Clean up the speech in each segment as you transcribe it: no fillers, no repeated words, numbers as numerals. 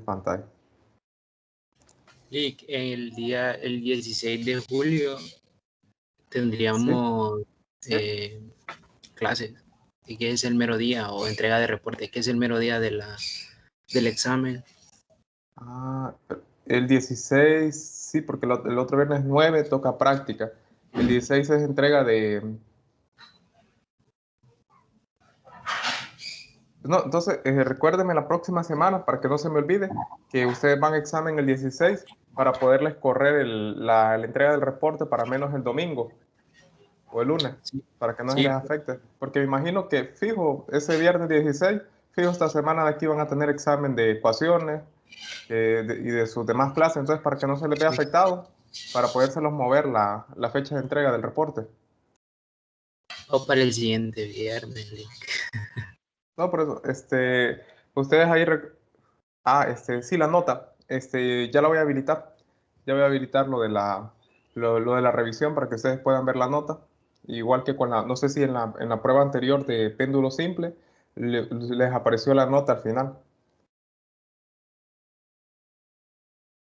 pantalla. Y el 16 de julio ¿Sí? tendríamos clases. ¿Y qué es el mero día o entrega de reporte? ¿Qué es el mero día del examen? Ah, el 16, sí, porque el otro viernes 9 toca práctica. El 16 es entrega de... No, entonces, recuérdeme la próxima semana para que no se me olvide que ustedes van a examen el 16 para poderles correr la entrega del reporte para menos el domingo o el lunes, Sí, para que no se les sí, afecte. Porque me imagino que fijo, ese viernes 16, fijo, esta semana de aquí van a tener examen de ecuaciones y de sus demás clases, entonces para que no se les vea sí. afectado, para podérselos mover la fecha de entrega del reporte. O para el siguiente viernes. No, por eso, ustedes ahí, sí, la nota, ya la voy a habilitar, ya voy a habilitar lo de la revisión para que ustedes puedan ver la nota, igual que con no sé si en la prueba anterior de péndulo simple les apareció la nota al final.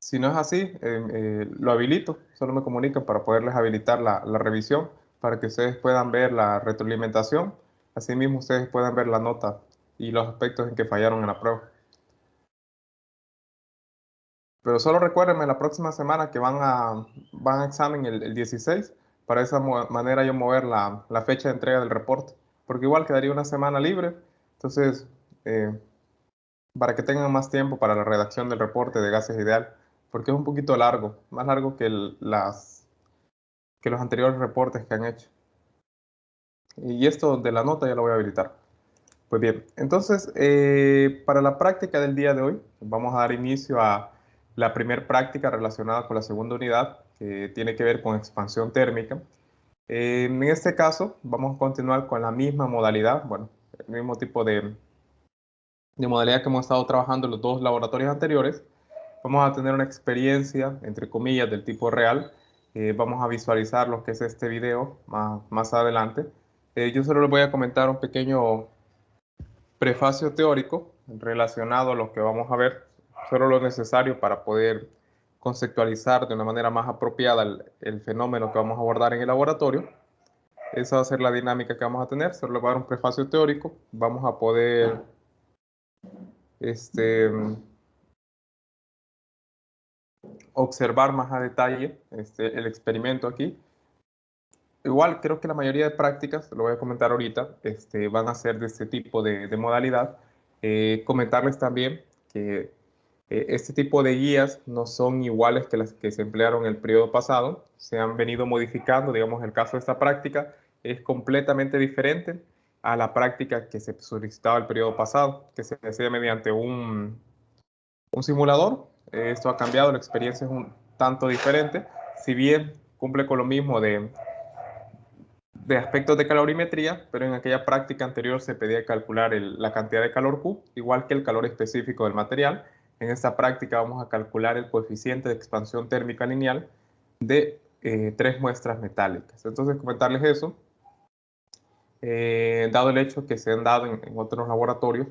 Si no es así, lo habilito, solo me comunican para poderles habilitar la revisión, para que ustedes puedan ver la retroalimentación, asimismo ustedes puedan ver la nota y los aspectos en que fallaron en la prueba. Pero solo recuérdenme la próxima semana que van a examen el 16, para esa manera yo mover la fecha de entrega del reporte, porque igual quedaría una semana libre, entonces eh, para que tengan más tiempo para la redacción del reporte de gases ideal, porque es un poquito largo, más largo que que los anteriores reportes que han hecho. Y esto de la nota ya lo voy a habilitar. Pues bien, entonces para la práctica del día de hoy vamos a dar inicio a la primera práctica relacionada con la segunda unidad, que tiene que ver con expansión térmica. En este caso vamos a continuar con la misma modalidad, bueno, el mismo tipo de modalidad que hemos estado trabajando en los dos laboratorios anteriores. Vamos a tener una experiencia, entre comillas, del tipo real. Vamos a visualizar lo que es este video más adelante. Yo solo les voy a comentar un pequeño prefacio teórico relacionado a lo que vamos a ver, solo lo necesario para poder conceptualizar de una manera más apropiada el fenómeno que vamos a abordar en el laboratorio. Esa va a ser la dinámica que vamos a tener. Solo les voy a dar un prefacio teórico. Vamos a poder este, observar más a detalle el experimento aquí. Igual creo que la mayoría de prácticas, lo voy a comentar ahorita, van a ser de este tipo de modalidad. Comentarles también que este tipo de guías no son iguales que las que se emplearon en el periodo pasado, se han venido modificando, digamos, el caso de esta práctica es completamente diferente a la práctica que se solicitaba el periodo pasado, que se hacía mediante un simulador. Esto ha cambiado, la experiencia es un tanto diferente, si bien cumple con lo mismo de aspectos de calorimetría, pero en aquella práctica anterior se pedía calcular la cantidad de calor Q, igual que el calor específico del material. En esta práctica vamos a calcular el coeficiente de expansión térmica lineal de 3 muestras metálicas. Entonces, comentarles eso, dado el hecho que se han dado en otros laboratorios,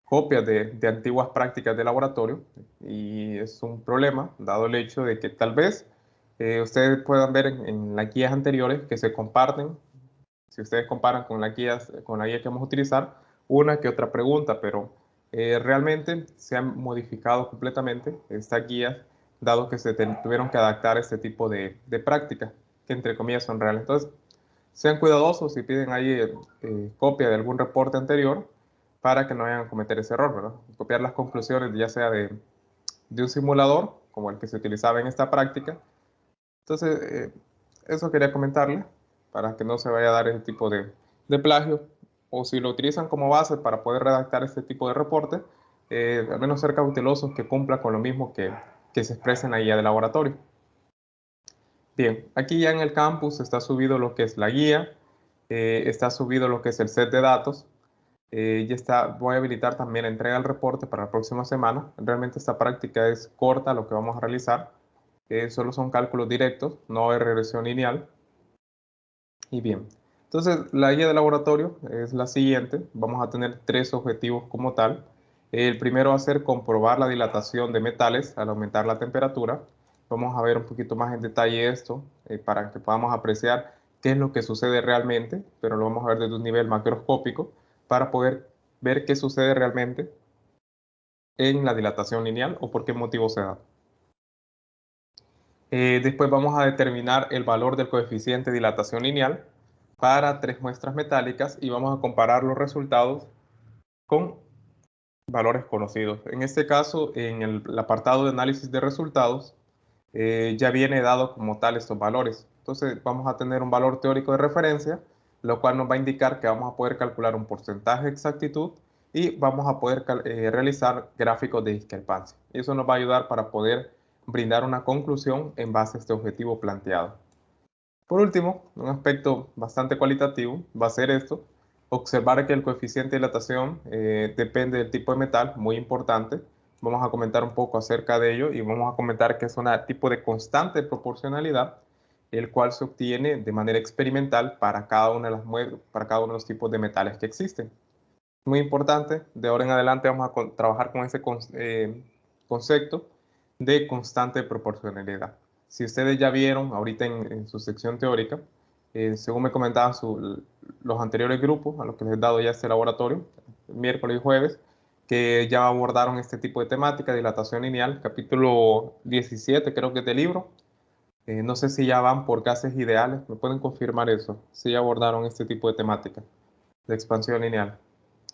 copias de antiguas prácticas de laboratorio, y es un problema, dado el hecho de que tal vez ustedes puedan ver en las guías anteriores que se comparten, si ustedes comparan con la guía que vamos a utilizar, una que otra pregunta, pero realmente se han modificado completamente estas guías, dado que se tuvieron que adaptar a este tipo de prácticas, que entre comillas son reales. Entonces, sean cuidadosos si piden ahí copia de algún reporte anterior para que no vayan a cometer ese error, ¿verdad? Copiar las conclusiones ya sea de un simulador, como el que se utilizaba en esta práctica. Entonces, eso quería comentarle para que no se vaya a dar ese tipo de plagio, o si lo utilizan como base para poder redactar este tipo de reporte, al menos ser cautelosos que cumpla con lo mismo que se expresa en la guía de laboratorio. Bien, aquí ya en el campus está subido lo que es la guía, está subido lo que es el set de datos, ya está, voy a habilitar también la entrega del reporte para la próxima semana. Realmente esta práctica es corta lo que vamos a realizar, solo son cálculos directos, no hay regresión lineal. Y bien, entonces la guía de laboratorio es la siguiente, vamos a tener 3 objetivos como tal. El primero va a ser comprobar la dilatación de metales al aumentar la temperatura. Vamos a ver un poquito más en detalle esto para que podamos apreciar qué es lo que sucede realmente, pero lo vamos a ver desde un nivel macroscópico para poder ver qué sucede realmente en la dilatación lineal o por qué motivo se da. Después vamos a determinar el valor del coeficiente de dilatación lineal para 3 muestras metálicas y vamos a comparar los resultados con valores conocidos. En este caso, en el apartado de análisis de resultados, ya viene dado como tal estos valores. Entonces vamos a tener un valor teórico de referencia, lo cual nos va a indicar que vamos a poder calcular un porcentaje de exactitud y vamos a poder realizar gráficos de discrepancia. Y eso nos va a ayudar para poder brindar una conclusión en base a este objetivo planteado. Por último, un aspecto bastante cualitativo va a ser esto: observar que el coeficiente de dilatación depende del tipo de metal, muy importante. Vamos a comentar un poco acerca de ello y vamos a comentar que es un tipo de constante de proporcionalidad, el cual se obtiene de manera experimental para cada una de para cada uno de los tipos de metales que existen. Muy importante, de ahora en adelante vamos a trabajar con ese concepto de constante de proporcionalidad. Si ustedes ya vieron ahorita en su sección teórica, según me comentaban los anteriores grupos a los que les he dado ya este laboratorio, miércoles y jueves, que ya abordaron este tipo de temática, dilatación lineal, capítulo 17 creo que es del libro. No sé si ya van por gases ideales, me pueden confirmar eso, si ya abordaron este tipo de temática de expansión lineal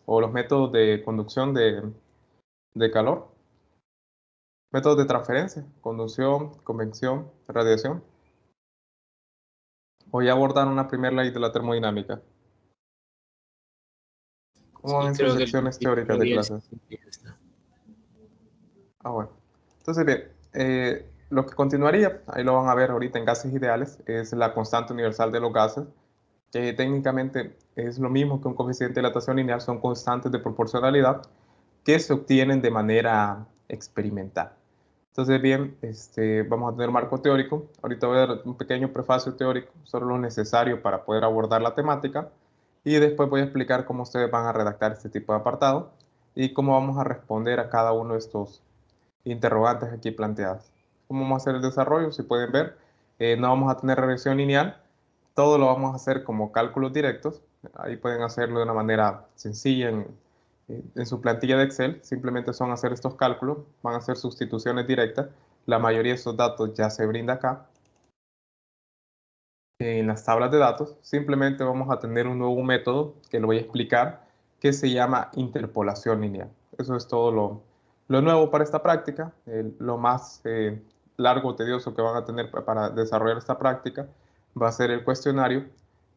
o los métodos de conducción de calor, métodos de transferencia, conducción, convección, radiación, o ya abordaron la primera ley de la termodinámica. ¿Cómo van Sí, en sus creo que el secciones teóricas capítulo de 10 clases? ya está. Ah, bueno. Entonces, bien, lo que continuaría, ahí lo van a ver ahorita en gases ideales, es la constante universal de los gases, que técnicamente es lo mismo que un coeficiente de dilatación lineal, son constantes de proporcionalidad que se obtienen de manera experimental. Entonces, bien, vamos a tener un marco teórico. Ahorita voy a dar un pequeño prefacio teórico sobre lo necesario para poder abordar la temática y después voy a explicar cómo ustedes van a redactar este tipo de apartado y cómo vamos a responder a cada uno de estos interrogantes aquí planteadas. ¿Cómo vamos a hacer el desarrollo? Si pueden ver, no vamos a tener regresión lineal, todo lo vamos a hacer como cálculos directos. Ahí pueden hacerlo de una manera sencilla en su plantilla de Excel. Simplemente son hacer estos cálculos, van a hacer sustituciones directas. La mayoría de esos datos ya se brinda acá. En las tablas de datos, simplemente vamos a tener un nuevo método que lo voy a explicar, que se llama interpolación lineal. Eso es todo lo nuevo para esta práctica, lo más largo, tedioso que van a tener para desarrollar esta práctica va a ser el cuestionario,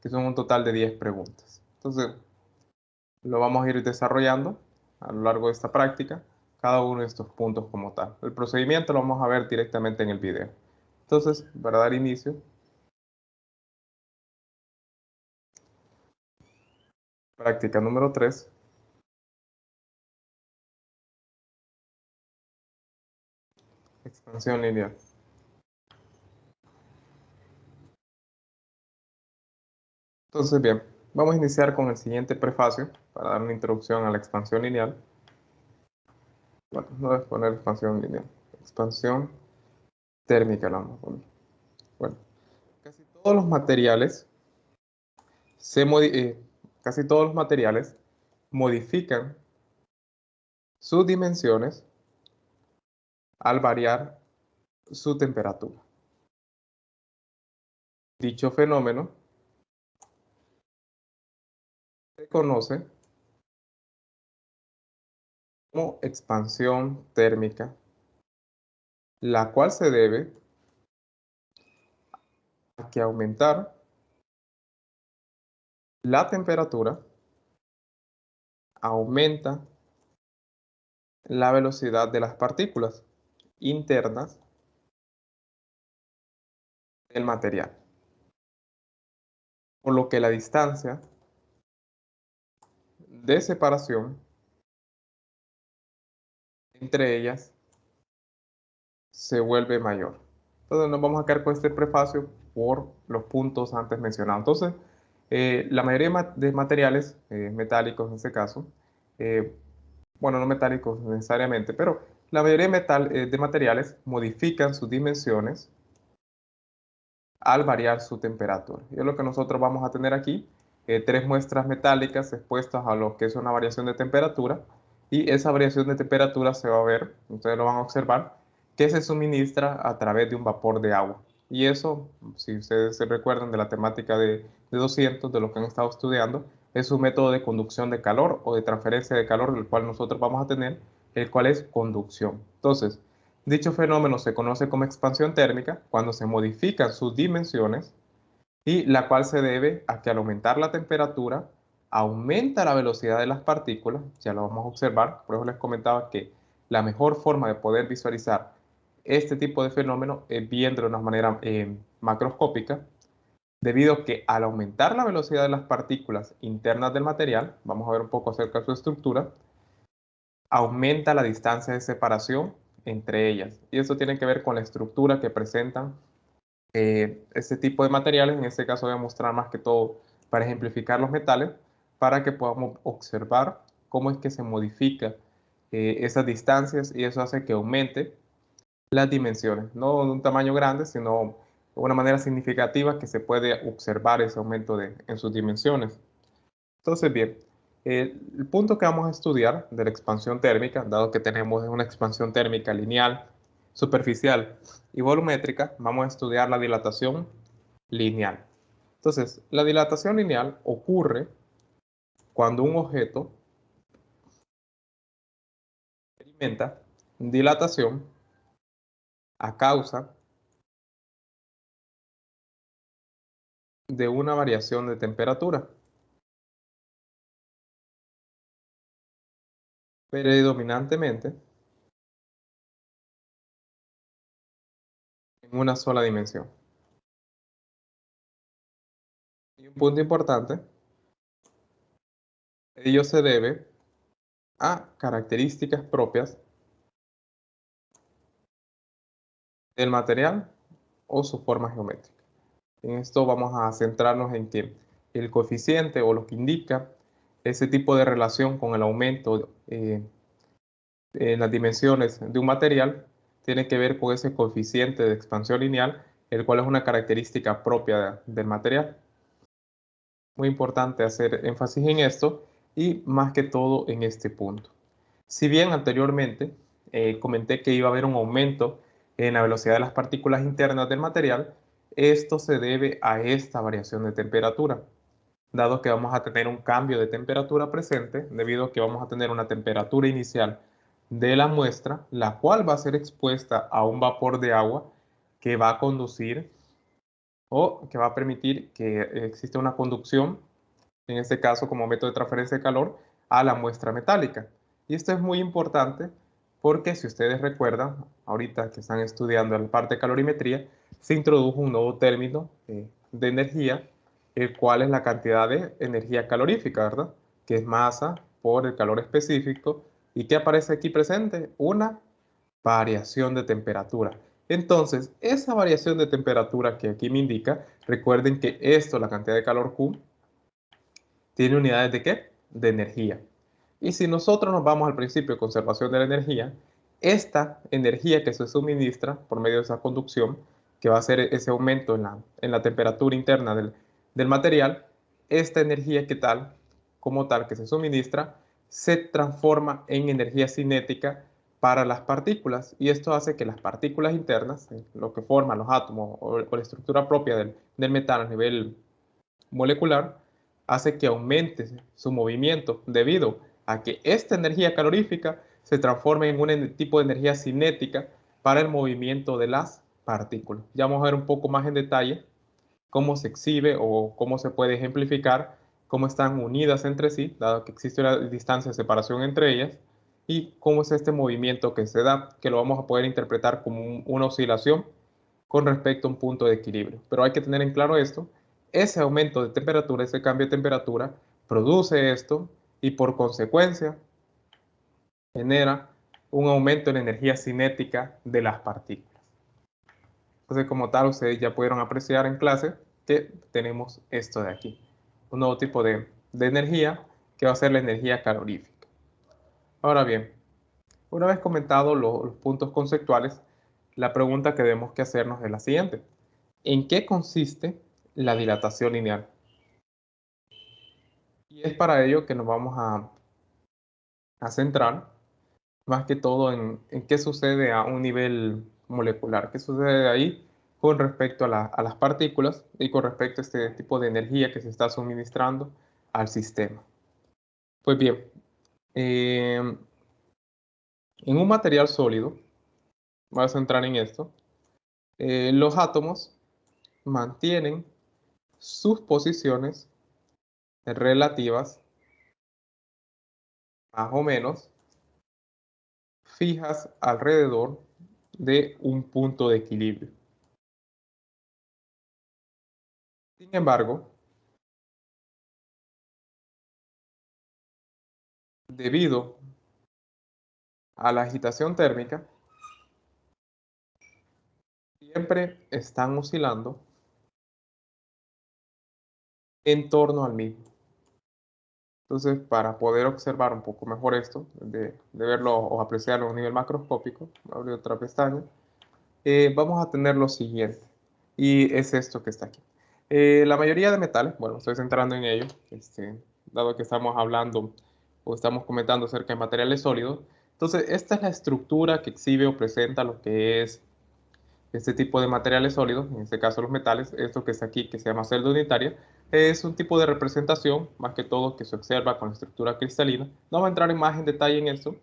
que son un total de 10 preguntas. Entonces, lo vamos a ir desarrollando a lo largo de esta práctica, cada uno de estos puntos como tal. El procedimiento lo vamos a ver directamente en el video. Entonces, para dar inicio, práctica número 3. Expansión lineal. Entonces, bien, vamos a iniciar con el siguiente prefacio para dar una introducción a la expansión lineal. Bueno, no voy a poner expansión lineal, expansión térmica la vamos a poner. Bueno, casi todos los materiales casi todos los materiales modifican sus dimensiones al variar su temperatura. Dicho fenómeno se conoce como expansión térmica, la cual se debe a que aumentar la temperatura aumenta la velocidad de las partículas internas del material, por lo que la distancia de separación entre ellas se vuelve mayor. Entonces nos vamos a quedar con este prefacio por los puntos antes mencionados. Entonces, la mayoría de materiales metálicos en este caso bueno, no metálicos necesariamente, pero la mayoría de materiales modifican sus dimensiones al variar su temperatura. Y es lo que nosotros vamos a tener aquí, tres muestras metálicas expuestas a lo que es una variación de temperatura, y esa variación de temperatura se va a ver, ustedes lo van a observar, que se suministra a través de un vapor de agua. Y eso, si ustedes se recuerdan de la temática de 200, de lo que han estado estudiando, es un método de conducción de calor o de transferencia de calor, el cual nosotros vamos a tener, el cual es conducción. Entonces, dicho fenómeno se conoce como expansión térmica cuando se modifican sus dimensiones, y la cual se debe a que al aumentar la temperatura aumenta la velocidad de las partículas. Ya lo vamos a observar. Por eso les comentaba que la mejor forma de poder visualizar este tipo de fenómeno es viendo de una manera macroscópica, debido a que al aumentar la velocidad de las partículas internas del material, vamos a ver un poco acerca de su estructura, aumenta la distancia de separación entre ellas. Y eso tiene que ver con la estructura que presentan este tipo de materiales. En este caso voy a mostrar más que todo para ejemplificar los metales, para que podamos observar cómo es que se modifica esas distancias, y eso hace que aumente las dimensiones, no de un tamaño grande, sino de una manera significativa, que se puede observar ese aumento en sus dimensiones. Entonces, bien, el punto que vamos a estudiar de la expansión térmica, dado que tenemos una expansión térmica lineal, superficial y volumétrica, vamos a estudiar la dilatación lineal. Entonces, la dilatación lineal ocurre cuando un objeto experimenta dilatación a causa de una variación de temperatura predominantemente en una sola dimensión. Y un punto importante, ello se debe a características propias del material o su forma geométrica. En esto vamos a centrarnos en que el coeficiente, o lo que indica ese tipo de relación con el aumento en las dimensiones de un material, tiene que ver con ese coeficiente de expansión lineal, el cual es una característica propia del material. Muy importante hacer énfasis en esto, y más que todo en este punto. Si bien anteriormente comenté que iba a haber un aumento en la velocidad de las partículas internas del material, esto se debe a esta variación de temperatura, dado que vamos a tener un cambio de temperatura presente, debido a que vamos a tener una temperatura inicial de la muestra, la cual va a ser expuesta a un vapor de agua que va a conducir, o que va a permitir que exista una conducción, en este caso como método de transferencia de calor, a la muestra metálica. Y esto es muy importante porque, si ustedes recuerdan, ahorita que están estudiando la parte de calorimetría, se introdujo un nuevo término de energía, el cual es la cantidad de energía calorífica, ¿verdad? Que es masa por el calor específico. ¿Y qué aparece aquí presente? Una variación de temperatura. Entonces, esa variación de temperatura que aquí me indica, recuerden que esto, la cantidad de calor Q, tiene unidades de ¿qué? De energía. Y si nosotros nos vamos al principio de conservación de la energía, esta energía que se suministra por medio de esa conducción, que va a ser ese aumento en la temperatura interna del material, esta energía como tal que se suministra, se transforma en energía cinética para las partículas, y esto hace que las partículas internas, lo que forman los átomos o la estructura propia del metal a nivel molecular, hace que aumente su movimiento, debido a que esta energía calorífica se transforma en un tipo de energía cinética para el movimiento de las partículas. Ya vamos a ver un poco más en detalle cómo se exhibe o cómo se puede ejemplificar cómo están unidas entre sí, dado que existe una distancia de separación entre ellas, y cómo es este movimiento que se da, que lo vamos a poder interpretar como una oscilación con respecto a un punto de equilibrio. Pero hay que tener en claro esto: ese aumento de temperatura, ese cambio de temperatura, produce esto, y por consecuencia genera un aumento en la energía cinética de las partículas. Entonces, como tal, ustedes ya pudieron apreciar en clase que tenemos esto de aquí, un nuevo tipo de energía, que va a ser la energía calorífica. Ahora bien, una vez comentados los puntos conceptuales, la pregunta que debemos que hacernos es la siguiente. ¿En qué consiste la dilatación lineal? Y es para ello que nos vamos a centrar más que todo en qué sucede a un nivel molecular, qué sucede ahí con respecto a las partículas y con respecto a este tipo de energía que se está suministrando al sistema. Pues bien, en un material sólido, voy a centrar en esto, los átomos mantienen sus posiciones relativas más o menos fijas alrededor de un punto de equilibrio. Sin embargo, debido a la agitación térmica, siempre están oscilando en torno al mismo. Entonces, para poder observar un poco mejor esto, de verlo o apreciarlo a un nivel macroscópico, voy a abrir otra pestaña, vamos a tener lo siguiente, y es esto que está aquí. La mayoría de metales, bueno, me estoy centrando en ello, dado que estamos hablando o estamos comentando acerca de materiales sólidos. Entonces, esta es la estructura que exhibe o presenta lo que es este tipo de materiales sólidos, en este caso los metales. Esto que está aquí, que se llama celda unitaria, es un tipo de representación, más que todo, que se observa con la estructura cristalina. No voy a entrar en más en detalle en esto,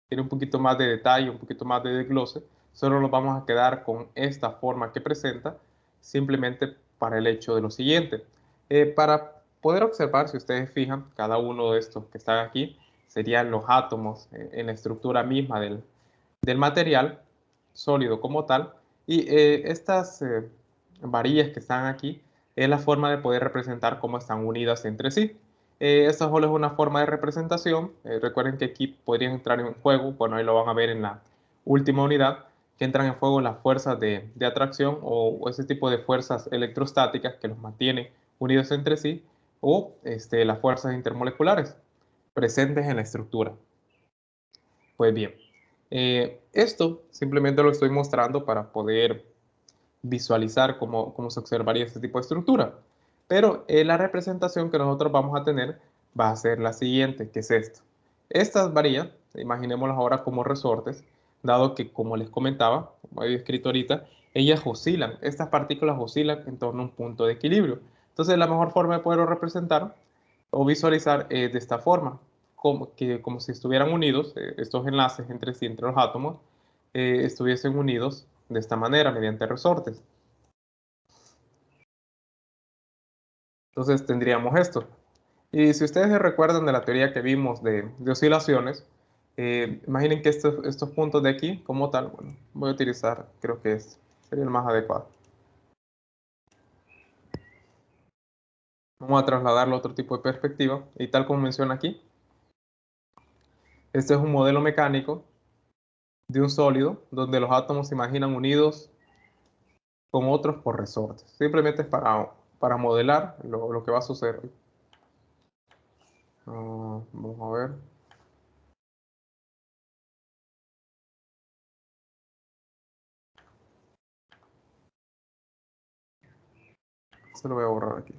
tiene un poquito más de detalle, un poquito más de desglose. Solo nos vamos a quedar con esta forma que presenta, simplemente para el hecho de lo siguiente. Para poder observar, si ustedes fijan, cada uno de estos que están aquí serían los átomos en la estructura misma del material sólido como tal. Y estas varillas que están aquí es la forma de poder representar cómo están unidas entre sí. Esta solo es una forma de representación. Recuerden que aquí podrían entrar en juego, bueno, ahí lo van a ver en la última unidad, que entran en juego las fuerzas de atracción o ese tipo de fuerzas electrostáticas que los mantienen unidos entre sí, o las fuerzas intermoleculares presentes en la estructura. Pues bien, esto simplemente lo estoy mostrando para poder visualizar cómo se observaría este tipo de estructura. Pero la representación que nosotros vamos a tener va a ser la siguiente, que es esto. Estas varían, imaginémoslas ahora como resortes, dado que, como les comentaba, como he escrito ahorita, ellas oscilan, estas partículas oscilan en torno a un punto de equilibrio. Entonces, la mejor forma de poderlo representar o visualizar es de esta forma, como si estuvieran unidos, estos enlaces entre sí, entre los átomos, estuviesen unidos de esta manera, mediante resortes. Entonces tendríamos esto. Y si ustedes se recuerdan de la teoría que vimos de oscilaciones, imaginen que estos puntos de aquí, como tal, bueno, voy a utilizar, creo que sería el más adecuado. Vamos a trasladarlo a otro tipo de perspectiva, y tal como menciona aquí, este es un modelo mecánico de un sólido donde los átomos se imaginan unidos con otros por resortes. Simplemente es para modelar lo que va a suceder. Vamos a ver. Se lo voy a borrar aquí.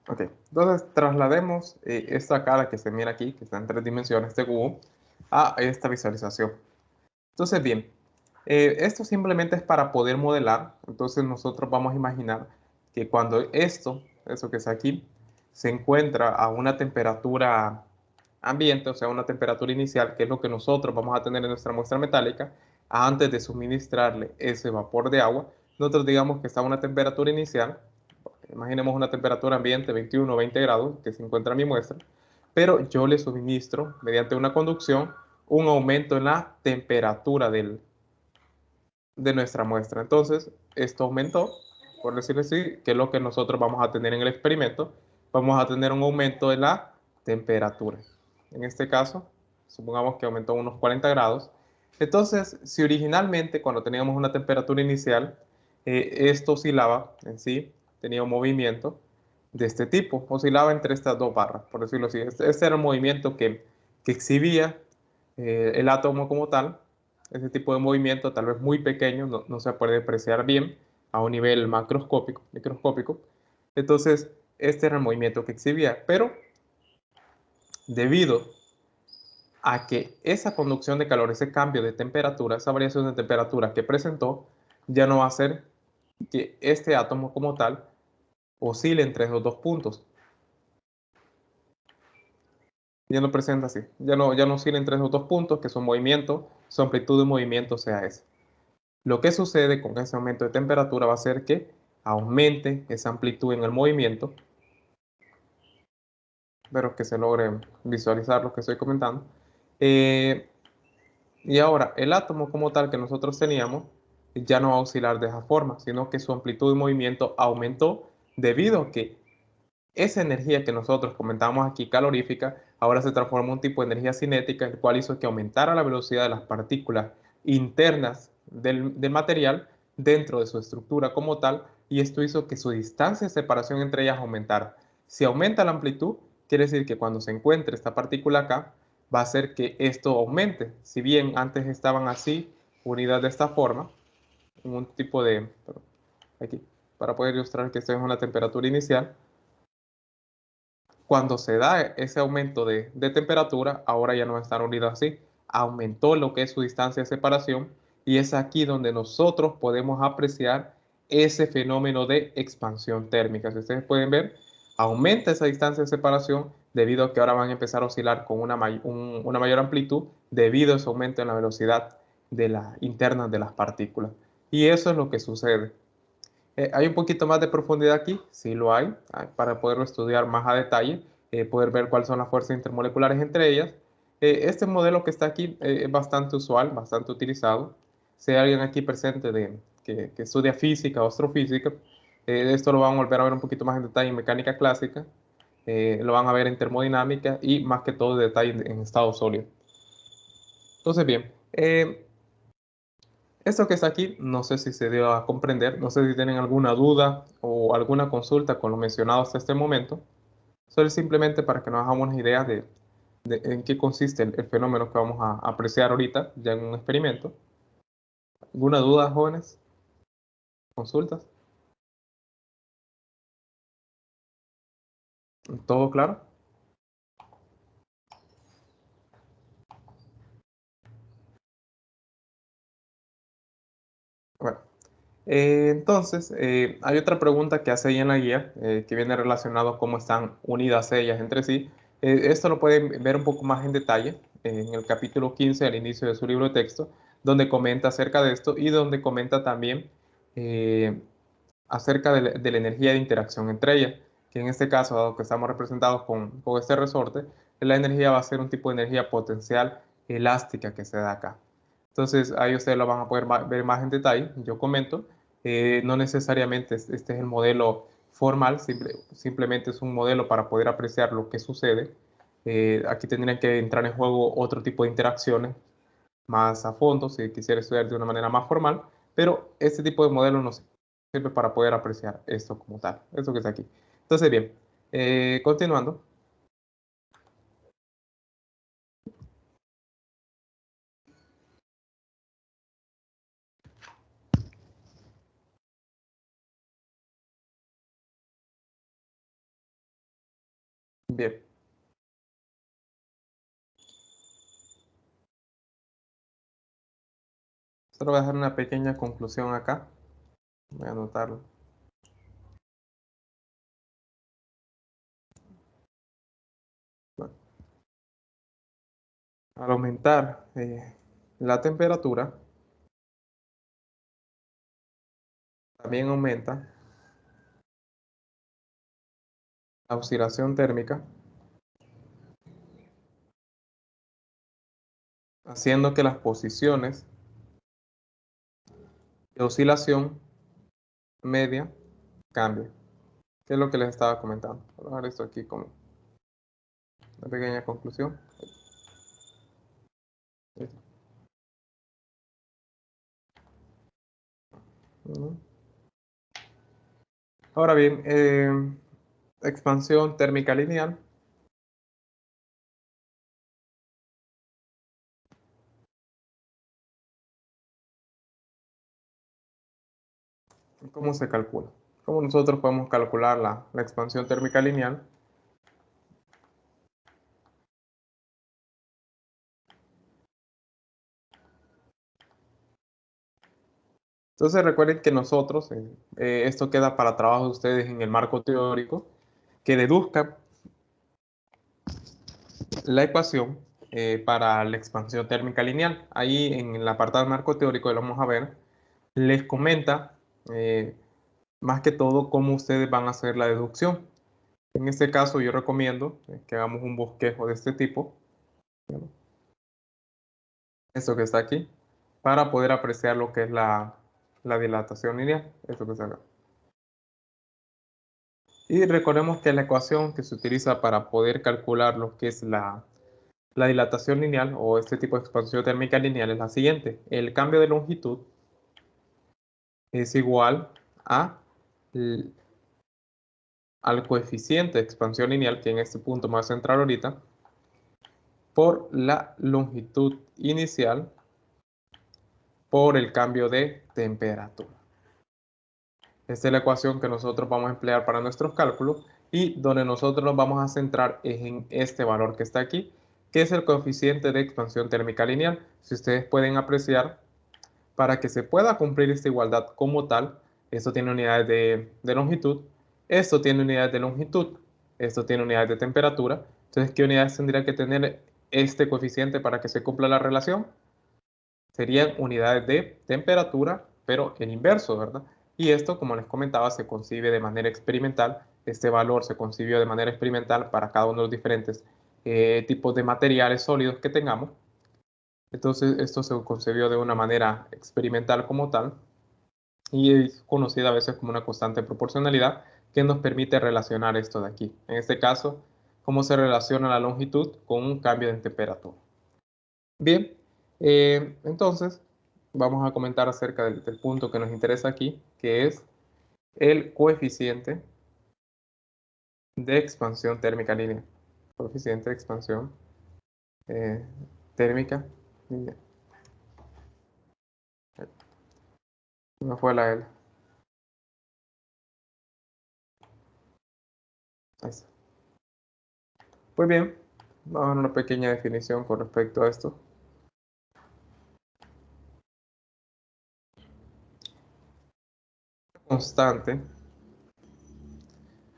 Ok, entonces traslademos esta cara que se mira aquí, que está en 3 dimensiones, este cubo, a esta visualización. Entonces, bien, esto simplemente es para poder modelar. Entonces nosotros vamos a imaginar que cuando eso que está aquí, se encuentra a una temperatura ambiente, o sea, una temperatura inicial, que es lo que nosotros vamos a tener en nuestra muestra metálica, antes de suministrarle ese vapor de agua, nosotros digamos que está a una temperatura inicial. Imaginemos una temperatura ambiente 21 o 20 grados que se encuentra en mi muestra, pero yo le suministro mediante una conducción un aumento en la temperatura de nuestra muestra. Entonces, esto aumentó, por decirlo así, que es lo que nosotros vamos a tener en el experimento, vamos a tener un aumento de la temperatura. En este caso, supongamos que aumentó unos 40 grados. Entonces, si originalmente cuando teníamos una temperatura inicial, esto oscilaba en sí, tenía un movimiento de este tipo, oscilaba entre estas dos barras, por decirlo así. Este era el movimiento que exhibía el átomo como tal. Ese tipo de movimiento, tal vez muy pequeño, no se puede apreciar bien a un nivel macroscópico, microscópico. Entonces, este era el movimiento que exhibía, pero debido a que esa conducción de calor, ese cambio de temperatura, esa variación de temperatura que presentó, ya no va a hacer que este átomo como tal oscile entre esos dos puntos. Ya no presenta así, ya no oscila entre esos dos puntos, que son movimiento, su amplitud de movimiento sea ese. Lo que sucede con ese aumento de temperatura va a ser que aumente esa amplitud en el movimiento. Espero que se logre visualizar lo que estoy comentando. Y ahora, el átomo como tal que nosotros teníamos ya no va a oscilar de esa forma, sino que su amplitud de movimiento aumentó debido a que esa energía que nosotros comentamos aquí, calorífica, ahora se transformó en un tipo de energía cinética, el cual hizo que aumentara la velocidad de las partículas internas del material dentro de su estructura como tal, y esto hizo que su distancia de separación entre ellas aumentara. Si aumenta la amplitud, quiere decir que cuando se encuentre esta partícula acá, va a hacer que esto aumente. Si bien antes estaban así, unidas de esta forma, en un tipo de, aquí, para poder ilustrar que esto es una temperatura inicial, cuando se da ese aumento de temperatura, ahora ya no están unidas así, aumentó lo que es su distancia de separación, y es aquí donde nosotros podemos apreciar ese fenómeno de expansión térmica. Si ustedes pueden ver, aumenta esa distancia de separación debido a que ahora van a empezar a oscilar con una mayor amplitud debido a ese aumento en la velocidad de la interna de las partículas. Y eso es lo que sucede. ¿Hay un poquito más de profundidad aquí? Sí lo hay, para poderlo estudiar más a detalle, poder ver cuáles son las fuerzas intermoleculares entre ellas. Este modelo que está aquí es bastante usual, bastante utilizado. Si hay alguien aquí presente que estudia física o astrofísica, esto lo van a volver a ver un poquito más en detalle en mecánica clásica, lo van a ver en termodinámica y más que todo de detalle en estado sólido. Entonces, bien, esto que está aquí, no sé si se dio a comprender, no sé si tienen alguna duda o alguna consulta con lo mencionado hasta este momento. Solo es simplemente para que nos hagamos una idea de en qué consiste el fenómeno que vamos a apreciar ahorita, ya en un experimento. ¿Alguna duda, jóvenes? ¿Consultas? ¿Todo claro? Bueno, entonces, hay otra pregunta que hace ahí en la guía, que viene relacionado a cómo están unidas ellas entre sí. Esto lo pueden ver un poco más en detalle en el capítulo 15 al inicio de su libro de texto, donde comenta acerca de esto y donde comenta también eh, acerca de la energía de interacción entre ellas, que en este caso, dado que estamos representados con este resorte, la energía va a ser un tipo de energía potencial elástica que se da acá. Entonces, ahí ustedes lo van a poder ver más en detalle. Yo comento, no necesariamente este es el modelo formal, simplemente es un modelo para poder apreciar lo que sucede. Aquí tendrían que entrar en juego otro tipo de interacciones más a fondo si quisiera estudiar de una manera más formal, pero este tipo de modelo nos sirve para poder apreciar esto como tal, esto que está aquí. Entonces, bien, continuando. Bien, solo voy a dejar una pequeña conclusión acá. Voy a anotarlo. Bueno, al aumentar la temperatura, también aumenta la oscilación térmica, haciendo que las posiciones de oscilación media cambien. ¿Qué es lo que les estaba comentando? Voy a dejar esto aquí como una pequeña conclusión. Ujú. Ahora bien, expansión térmica lineal. ¿Cómo se calcula? ¿Cómo nosotros podemos calcular la expansión térmica lineal? Entonces recuerden que nosotros, esto queda para trabajo de ustedes en el marco teórico, que deduzcan la ecuación para la expansión térmica lineal. Ahí en el apartado del marco teórico lo vamos a ver, les comenta más que todo cómo ustedes van a hacer la deducción. En este caso yo recomiendo que hagamos un bosquejo de este tipo, ¿no? Esto que está aquí, para poder apreciar lo que es la dilatación lineal, esto que está acá. Y recordemos que la ecuación que se utiliza para poder calcular lo que es la dilatación lineal o este tipo de expansión térmica lineal es la siguiente. El cambio de longitud es igual a, al coeficiente de expansión lineal, que en este punto me va a centrar ahorita, por la longitud inicial por el cambio de temperatura. Esta es la ecuación que nosotros vamos a emplear para nuestros cálculos y donde nosotros nos vamos a centrar es en este valor que está aquí, que es el coeficiente de expansión térmica lineal. Si ustedes pueden apreciar, para que se pueda cumplir esta igualdad como tal, esto tiene unidades de longitud, esto tiene unidades de longitud, esto tiene unidades de temperatura. Entonces, ¿qué unidades tendría que tener este coeficiente para que se cumpla la relación? Serían unidades de temperatura, pero en inverso, ¿verdad? Y esto, como les comentaba, se concibe de manera experimental. Este valor se concibió de manera experimental para cada uno de los diferentes tipos de materiales sólidos que tengamos. Entonces, esto se concebió de una manera experimental como tal y es conocida a veces como una constante de proporcionalidad que nos permite relacionar esto de aquí. En este caso, cómo se relaciona la longitud con un cambio en temperatura. Bien, entonces vamos a comentar acerca del punto que nos interesa aquí, que es el coeficiente de expansión térmica lineal. Coeficiente de expansión eh, térmica lineal. No fue la L. Ahí está. Pues bien, vamos a ver una pequeña definición con respecto a esto. Constante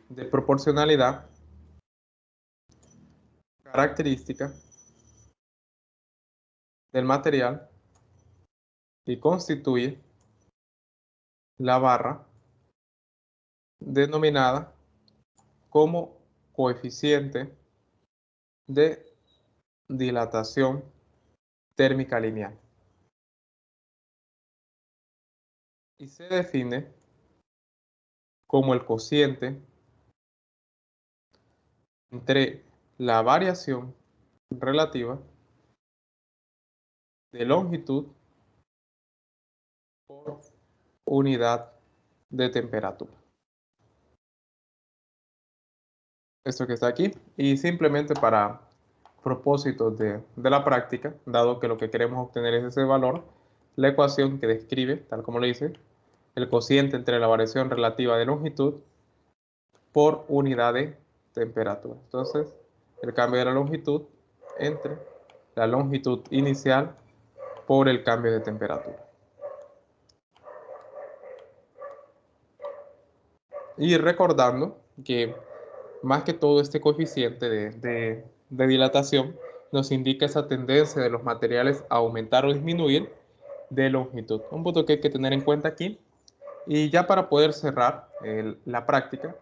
de proporcionalidad característica del material y constituye la barra denominada como coeficiente de dilatación térmica lineal. Y se define como el cociente entre la variación relativa de longitud por unidad de temperatura. Esto que está aquí. Y simplemente para propósitos de la práctica, dado que lo que queremos obtener es ese valor, la ecuación que describe, tal como le dice, el cociente entre la variación relativa de longitud por unidad de temperatura. Entonces, el cambio de la longitud entre la longitud inicial por el cambio de temperatura. Y recordando que más que todo este coeficiente de dilatación nos indica esa tendencia de los materiales a aumentar o disminuir de longitud. Un punto que hay que tener en cuenta aquí. Y ya para poder cerrar la práctica,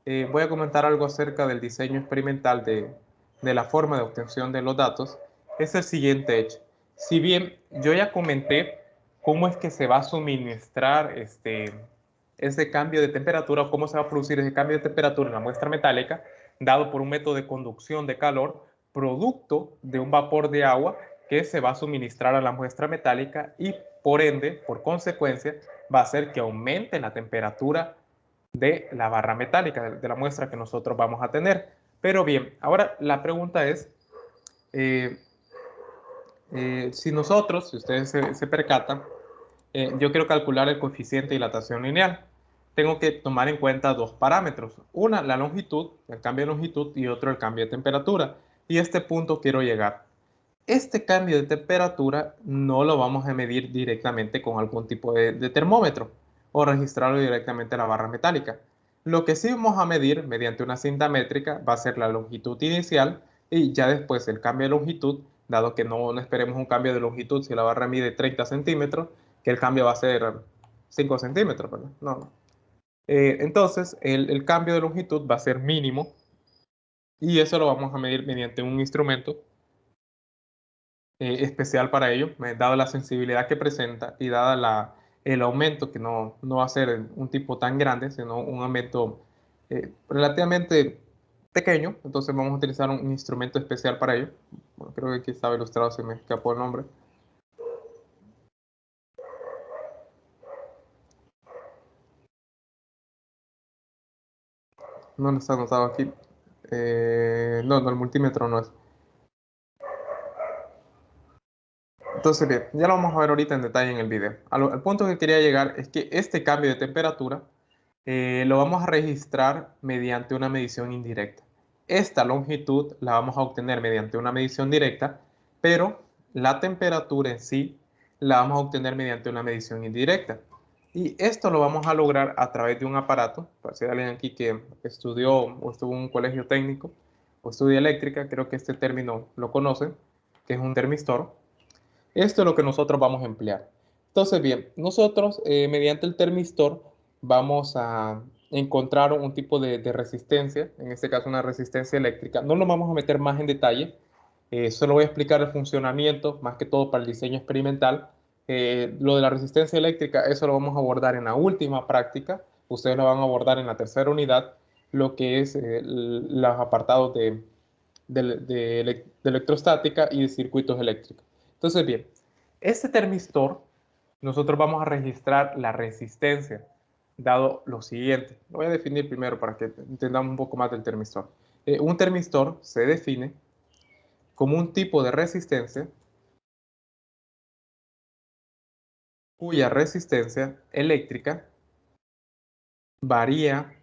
voy a comentar algo acerca del diseño experimental de la forma de obtención de los datos. Es el siguiente hecho. Si bien yo ya comenté cómo es que se va a suministrar ese cambio de temperatura o cómo se va a producir ese cambio de temperatura en la muestra metálica dado por un método de conducción de calor producto de un vapor de agua que se va a suministrar a la muestra metálica y por ende, por consecuencia, va a hacer que aumente la temperatura de la barra metálica, de la muestra que nosotros vamos a tener. Pero bien, ahora la pregunta es, eh, si nosotros, si ustedes se percatan, yo quiero calcular el coeficiente de dilatación lineal. Tengo que tomar en cuenta dos parámetros. Una, la longitud, el cambio de longitud, y otro, el cambio de temperatura. Y a este punto quiero llegar. Este cambio de temperatura no lo vamos a medir directamente con algún tipo de termómetro o registrarlo directamente en la barra metálica. Lo que sí vamos a medir mediante una cinta métrica va a ser la longitud inicial y ya después el cambio de longitud, dado que no esperemos un cambio de longitud si la barra mide 30 centímetros, que el cambio va a ser 5 centímetros, ¿verdad? No. Entonces, el cambio de longitud va a ser mínimo y eso lo vamos a medir mediante un instrumento especial para ello, dada la sensibilidad que presenta y dada el aumento, que no va a ser un tipo tan grande, sino un aumento relativamente pequeño. Entonces vamos a utilizar un instrumento especial para ello. Bueno, creo que aquí estaba ilustrado, se me escapó el nombre. No está anotado aquí. No, el multímetro no es. Entonces, bien, ya lo vamos a ver ahorita en detalle en el video. Al punto que quería llegar es que este cambio de temperatura lo vamos a registrar mediante una medición indirecta. Esta longitud la vamos a obtener mediante una medición directa, pero la temperatura en sí la vamos a obtener mediante una medición indirecta. Y esto lo vamos a lograr a través de un aparato. Para si hay alguien aquí que estudió o estuvo en un colegio técnico o estudia eléctrica, creo que este término lo conocen, que es un termistor. Esto es lo que nosotros vamos a emplear. Entonces, bien, nosotros mediante el termistor vamos a encontrar un tipo de resistencia, en este caso una resistencia eléctrica. No nos vamos a meter más en detalle, solo voy a explicar el funcionamiento, más que todo para el diseño experimental. Lo de la resistencia eléctrica, eso lo vamos a abordar en la última práctica. Ustedes lo van a abordar en la tercera unidad, lo que es los apartados de electrostática y de circuitos eléctricos. Entonces, bien, este termistor, nosotros vamos a registrar la resistencia, dado lo siguiente. Lo voy a definir primero para que entendamos un poco más del termistor. Un termistor se define como un tipo de resistencia cuya resistencia eléctrica varía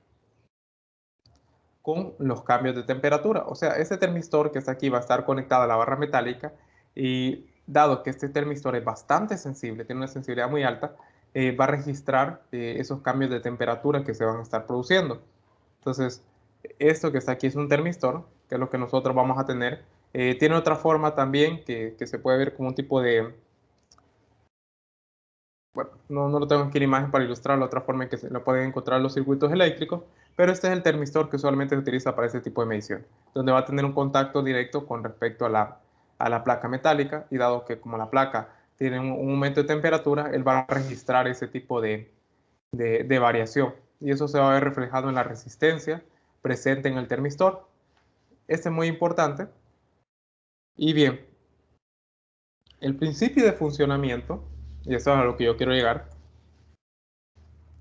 con los cambios de temperatura. O sea, este termistor que está aquí va a estar conectado a la barra metálica y dado que este termistor es bastante sensible, tiene una sensibilidad muy alta, va a registrar esos cambios de temperatura que se van a estar produciendo. Entonces, esto que está aquí es un termistor, que es lo que nosotros vamos a tener. Tiene otra forma también que se puede ver como un tipo de, bueno, no lo tengo aquí en imagen para ilustrar la otra forma en que se lo pueden encontrar los circuitos eléctricos, pero este es el termistor que usualmente se utiliza para este tipo de medición, donde va a tener un contacto directo con respecto a la placa metálica y dado que como la placa tiene un aumento de temperatura, él va a registrar ese tipo de variación y eso se va a ver reflejado en la resistencia presente en el termistor. Este es muy importante. Y bien, el principio de funcionamiento, y eso es a lo que yo quiero llegar,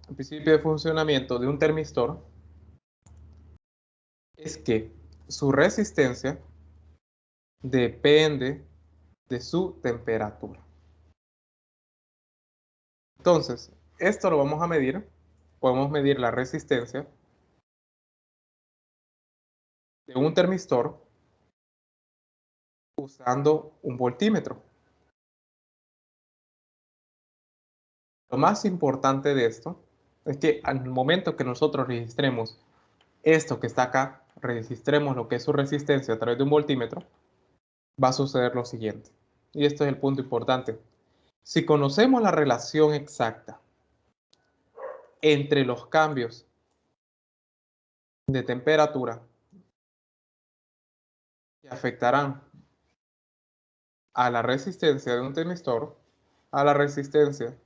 el principio de funcionamiento de un termistor es que su resistencia depende de su temperatura. Entonces, esto lo vamos a medir. Podemos medir la resistencia de un termistor usando un voltímetro. Lo más importante de esto es que al momento que nosotros registremos esto que está acá, registremos lo que es su resistencia a través de un voltímetro, va a suceder lo siguiente. Y esto es el punto importante. Si conocemos la relación exacta entre los cambios de temperatura que afectarán a la resistencia de un termistor, a la resistencia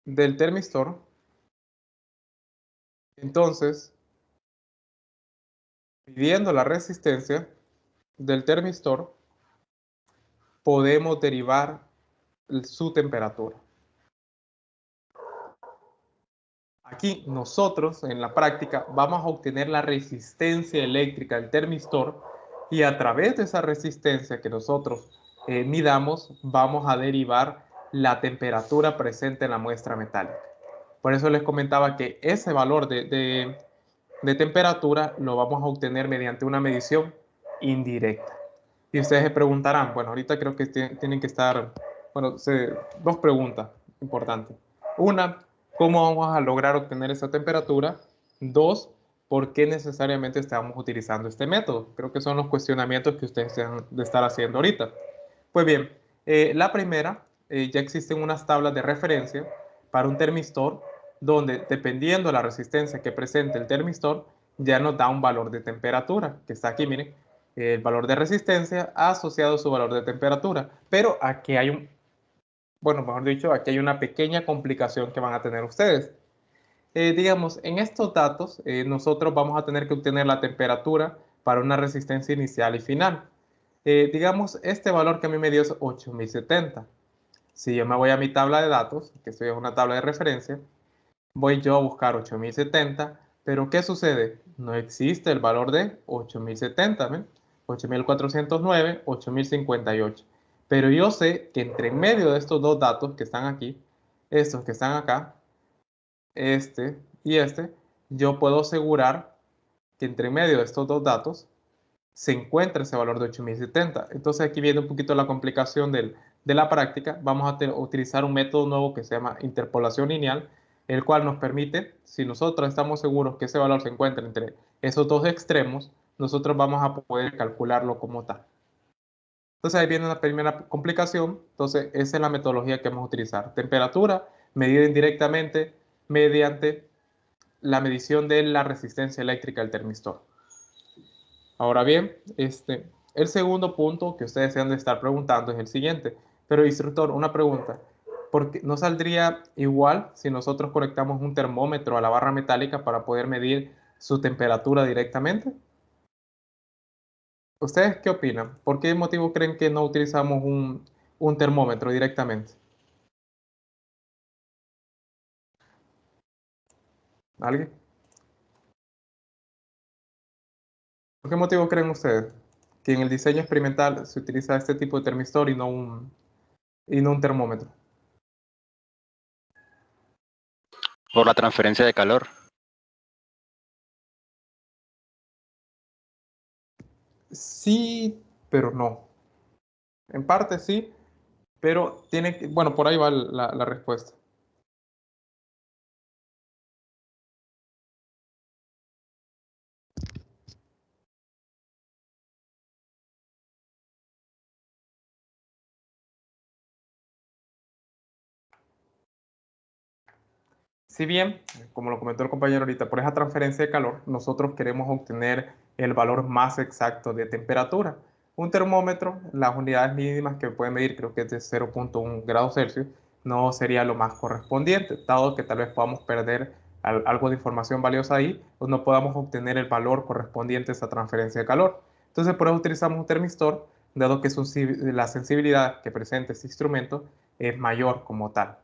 del termistor, Entonces, midiendo la resistencia del termistor, podemos derivar su temperatura. Aquí nosotros en la práctica vamos a obtener la resistencia eléctrica del termistor y a través de esa resistencia que nosotros midamos vamos a derivar la temperatura presente en la muestra metálica. Por eso les comentaba que ese valor de temperatura lo vamos a obtener mediante una medición indirecta. Y ustedes se preguntarán, bueno, ahorita creo que tienen que estar, bueno, dos preguntas importantes. Una, ¿cómo vamos a lograr obtener esa temperatura? Dos, ¿por qué necesariamente estamos utilizando este método? Creo que son los cuestionamientos que ustedes deben de estar haciendo ahorita. Pues bien, la primera, ya existen unas tablas de referencia para un termistor donde dependiendo de la resistencia que presente el termistor, ya nos da un valor de temperatura, que está aquí, miren, el valor de resistencia asociado a su valor de temperatura. Pero aquí hay bueno, mejor dicho, aquí hay una pequeña complicación que van a tener ustedes. Digamos, en estos datos, nosotros vamos a tener que obtener la temperatura para una resistencia inicial y final. Digamos, este valor que a mí me dio es 8070. Si yo me voy a mi tabla de datos, que esto es una tabla de referencia, voy yo a buscar 8070, pero ¿qué sucede? No existe el valor de 8070, ¿ven? 8409, 8058. Pero yo sé que entre medio de estos dos datos que están aquí, estos que están acá, este y este, yo puedo asegurar que entre medio de estos dos datos se encuentra ese valor de 8070. Entonces aquí viene un poquito la complicación de la práctica. Vamos a utilizar un método nuevo que se llama interpolación lineal, el cual nos permite, si nosotros estamos seguros que ese valor se encuentra entre esos dos extremos, nosotros vamos a poder calcularlo como tal. Entonces ahí viene una primera complicación. Entonces esa es la metodología que vamos a utilizar. Temperatura medida indirectamente mediante la medición de la resistencia eléctrica del termistor. Ahora bien, el segundo punto que ustedes se han de estar preguntando es el siguiente. Pero instructor, una pregunta. ¿Por qué no saldría igual si nosotros conectamos un termómetro a la barra metálica para poder medir su temperatura directamente? ¿Ustedes qué opinan? ¿Por qué motivo creen que no utilizamos un termómetro directamente? ¿Alguien? ¿Por qué motivo creen ustedes que en el diseño experimental se utiliza este tipo de termistor y no un termómetro? Por la transferencia de calor. Sí, pero no. En parte sí, pero tiene que, bueno, por ahí va la respuesta. Si bien, como lo comentó el compañero ahorita, por esa transferencia de calor, nosotros queremos obtener el valor más exacto de temperatura. Un termómetro, las unidades mínimas que puede medir, creo que es de 0.1 grados Celsius, no sería lo más correspondiente, dado que tal vez podamos perder algo de información valiosa ahí o no podamos obtener el valor correspondiente a esa transferencia de calor. Entonces, por eso utilizamos un termistor, dado que la sensibilidad que presenta este instrumento es mayor como tal.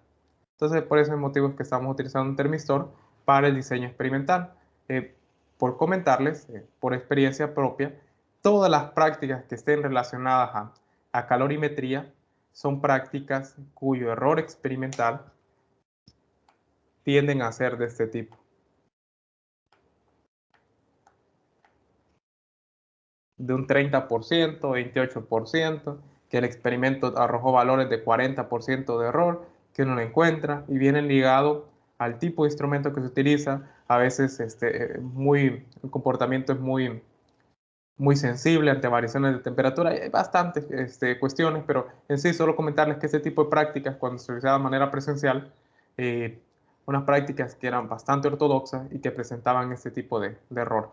Entonces, por ese motivo es que estamos utilizando un termistor para el diseño experimental. Eh, por comentarles, por experiencia propia, todas las prácticas que estén relacionadas a calorimetría son prácticas cuyo error experimental tienden a ser de este tipo. De un 30%, 28%, que el experimento arrojó valores de 40% de error, que uno lo encuentra y vienen ligados al tipo de instrumento que se utiliza. A veces el comportamiento es muy sensible ante variaciones de temperatura. Hay bastantes cuestiones, pero en sí solo comentarles que este tipo de prácticas, cuando se realizaban de manera presencial, eh, unas prácticas que eran bastante ortodoxas y que presentaban este tipo de error.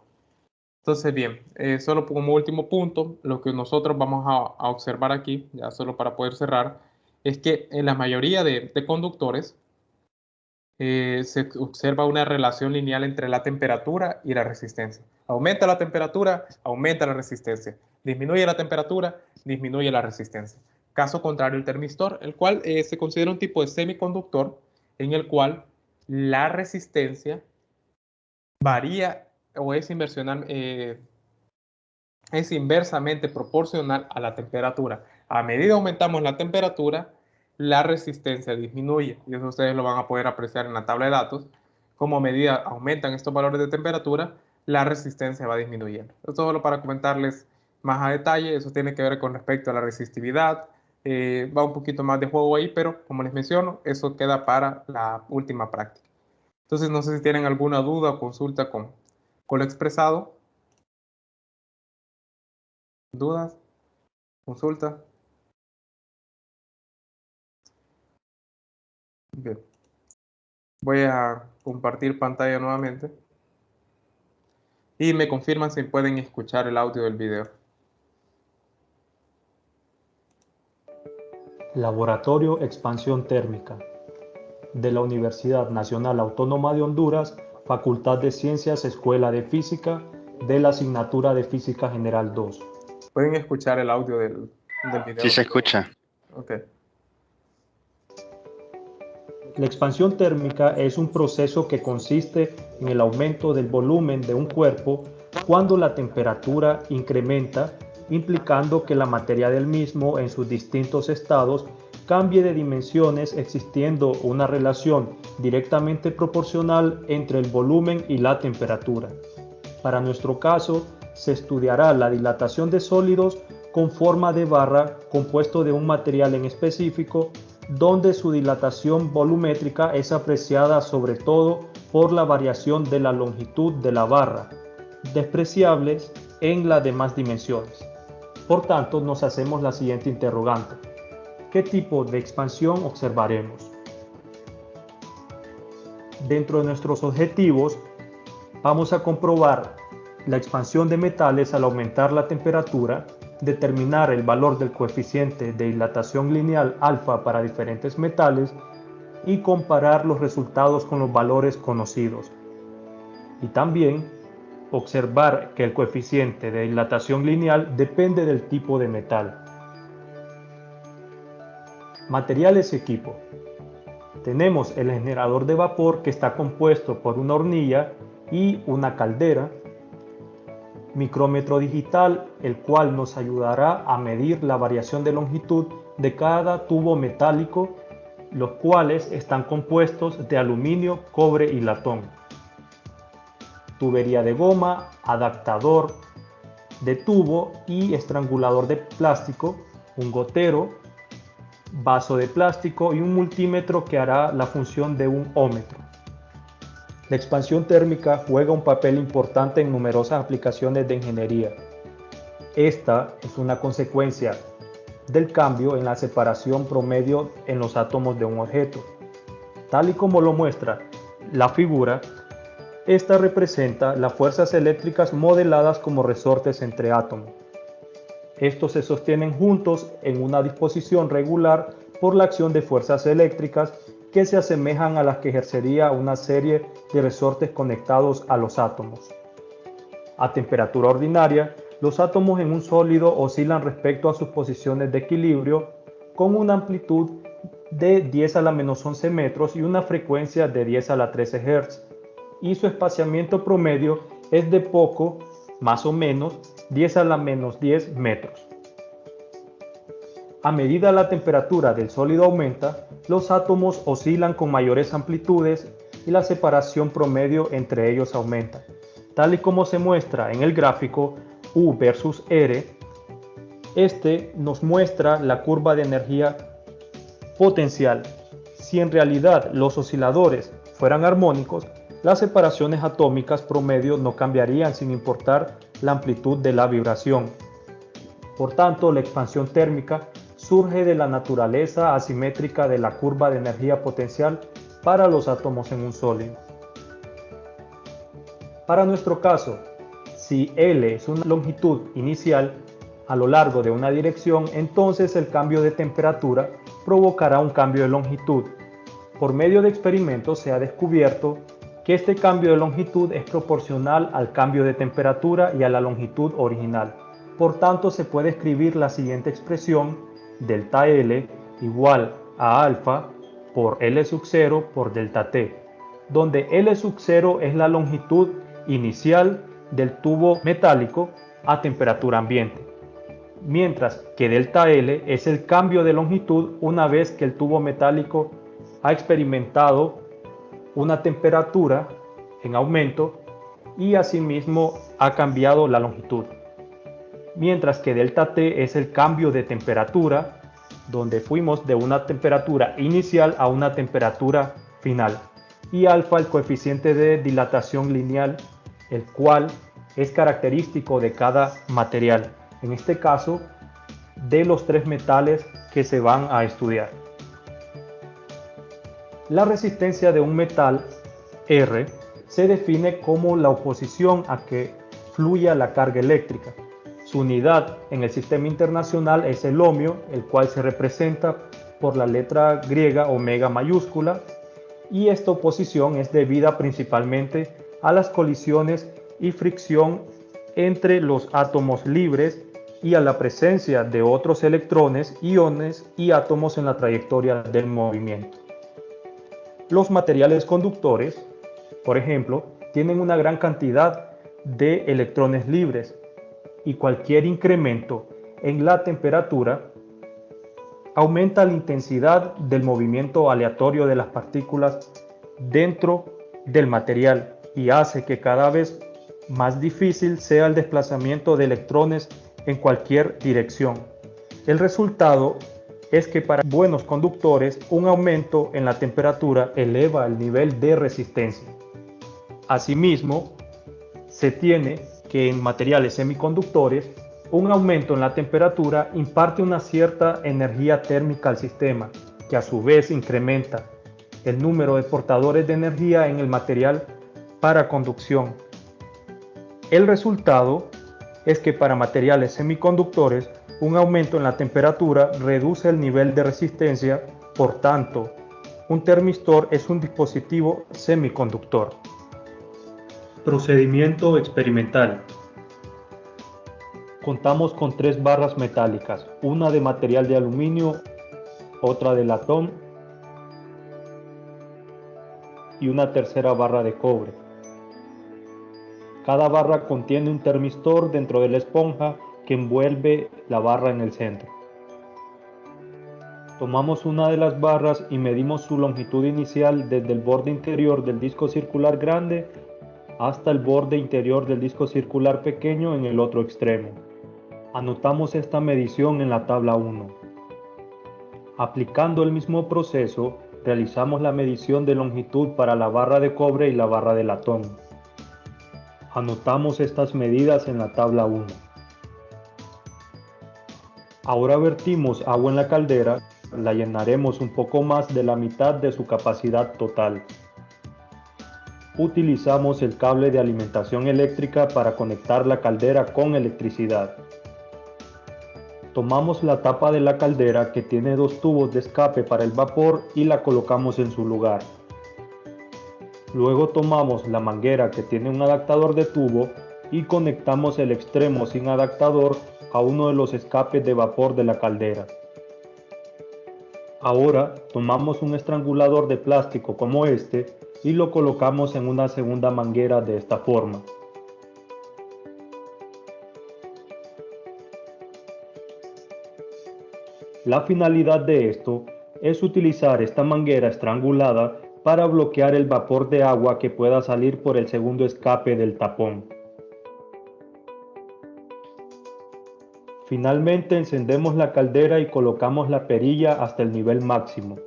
Entonces, bien, solo como último punto, lo que nosotros vamos a observar aquí, ya solo para poder cerrar, es que en la mayoría de conductores, se observa una relación lineal entre la temperatura y la resistencia. Aumenta la temperatura, aumenta la resistencia. Disminuye la temperatura, disminuye la resistencia. Caso contrario, el termistor, el cual se considera un tipo de semiconductor en el cual la resistencia varía o es inversamente proporcional a la temperatura. A medida que aumentamos la temperatura, la resistencia disminuye. Y eso ustedes lo van a poder apreciar en la tabla de datos. Como a medida aumentan estos valores de temperatura, la resistencia va disminuyendo. Esto es solo para comentarles más a detalle. Eso tiene que ver con respecto a la resistividad. Va un poquito más de juego ahí, pero como les menciono, eso queda para la última práctica. Entonces, no sé si tienen alguna duda o consulta con lo expresado. ¿Dudas? ¿Consulta? Bien. Voy a compartir pantalla nuevamente. Y me confirman si pueden escuchar el audio del video. Laboratorio Expansión Térmica de la Universidad Nacional Autónoma de Honduras, Facultad de Ciencias, Escuela de Física, de la asignatura de Física General 2. ¿Pueden escuchar el audio del video? Sí se escucha. Ok. La expansión térmica es un proceso que consiste en el aumento del volumen de un cuerpo cuando la temperatura incrementa, implicando que la materia del mismo en sus distintos estados cambie de dimensiones, existiendo una relación directamente proporcional entre el volumen y la temperatura. Para nuestro caso, se estudiará la dilatación de sólidos con forma de barra compuesto de un material en específico, donde su dilatación volumétrica es apreciada sobre todo por la variación de la longitud de la barra, despreciables en las demás dimensiones. Por tanto, nos hacemos la siguiente interrogante: ¿qué tipo de expansión observaremos? Dentro de nuestros objetivos, vamos a comprobar la expansión de metales al aumentar la temperatura, determinar el valor del coeficiente de dilatación lineal alfa para diferentes metales y comparar los resultados con los valores conocidos. Y también observar que el coeficiente de dilatación lineal depende del tipo de metal. Materiales y equipo. Tenemos el generador de vapor, que está compuesto por una hornilla y una caldera. Micrómetro digital, el cual nos ayudará a medir la variación de longitud de cada tubo metálico, los cuales están compuestos de aluminio, cobre y latón. Tubería de goma, adaptador de tubo y estrangulador de plástico, un gotero, vaso de plástico y un multímetro que hará la función de un ómetro. La expansión térmica juega un papel importante en numerosas aplicaciones de ingeniería. Esta es una consecuencia del cambio en la separación promedio en los átomos de un objeto. Tal y como lo muestra la figura, esta representa las fuerzas eléctricas modeladas como resortes entre átomos. Estos se sostienen juntos en una disposición regular por la acción de fuerzas eléctricas que se asemejan a las que ejercería una serie de resortes conectados a los átomos. A temperatura ordinaria, los átomos en un sólido oscilan respecto a sus posiciones de equilibrio con una amplitud de 10 a la menos 11 metros y una frecuencia de 10 a la 13 Hz, y su espaciamiento promedio es de poco, más o menos, 10 a la menos 10 metros. A medida la temperatura del sólido aumenta, los átomos oscilan con mayores amplitudes y la separación promedio entre ellos aumenta. Tal y como se muestra en el gráfico U versus R, este nos muestra la curva de energía potencial. Si en realidad los osciladores fueran armónicos, las separaciones atómicas promedio no cambiarían sin importar la amplitud de la vibración. Por tanto, la expansión térmica surge de la naturaleza asimétrica de la curva de energía potencial para los átomos en un sólido. Para nuestro caso, si L es una longitud inicial a lo largo de una dirección, entonces el cambio de temperatura provocará un cambio de longitud. por medio de experimentos se ha descubierto que este cambio de longitud es proporcional al cambio de temperatura y a la longitud original. Por tanto, se puede escribir la siguiente expresión: delta L igual a alfa por L sub 0 por delta T, donde L sub 0 es la longitud inicial del tubo metálico a temperatura ambiente, mientras que delta L es el cambio de longitud una vez que el tubo metálico ha experimentado una temperatura en aumento y asimismo ha cambiado la longitud, mientras que delta T es el cambio de temperatura, donde fuimos de una temperatura inicial a una temperatura final, y alfa el coeficiente de dilatación lineal, el cual es característico de cada material, en este caso de los tres metales que se van a estudiar. La resistencia de un metal R se define como la oposición a que fluya la carga eléctrica. Su unidad en el sistema internacional es el ohmio, el cual se representa por la letra griega omega mayúscula, y esta oposición es debida principalmente a las colisiones y fricción entre los átomos libres y a la presencia de otros electrones, iones y átomos en la trayectoria del movimiento. Los materiales conductores, por ejemplo, tienen una gran cantidad de electrones libres, y cualquier incremento en la temperatura aumenta la intensidad del movimiento aleatorio de las partículas dentro del material y hace que cada vez más difícil sea el desplazamiento de electrones en cualquier dirección. El resultado es que para buenos conductores un aumento en la temperatura eleva el nivel de resistencia. Asimismo, se tiene que en materiales semiconductores un aumento en la temperatura imparte una cierta energía térmica al sistema, que a su vez incrementa el número de portadores de energía en el material para conducción. El resultado es que para materiales semiconductores un aumento en la temperatura reduce el nivel de resistencia, por tanto, un termistor es un dispositivo semiconductor. Procedimiento experimental. Contamos con tres barras metálicas, una de material de aluminio, otra de latón y una tercera barra de cobre. Cada barra contiene un termistor dentro de la esponja que envuelve la barra en el centro. Tomamos una de las barras y medimos su longitud inicial desde el borde interior del disco circular grande hasta el borde interior del disco circular pequeño en el otro extremo. Anotamos esta medición en la tabla 1. Aplicando el mismo proceso, realizamos la medición de longitud para la barra de cobre y la barra de latón. Anotamos estas medidas en la tabla 1. Ahora vertimos agua en la caldera, la llenaremos un poco más de la mitad de su capacidad total. Utilizamos el cable de alimentación eléctrica para conectar la caldera con electricidad. Tomamos la tapa de la caldera que tiene dos tubos de escape para el vapor y la colocamos en su lugar. Luego tomamos la manguera que tiene un adaptador de tubo y conectamos el extremo sin adaptador a uno de los escapes de vapor de la caldera. Ahora tomamos un estrangulador de plástico como este y lo colocamos en una segunda manguera de esta forma. La finalidad de esto es utilizar esta manguera estrangulada para bloquear el vapor de agua que pueda salir por el segundo escape del tapón. Finalmente encendemos la caldera y colocamos la perilla hasta el nivel máximo.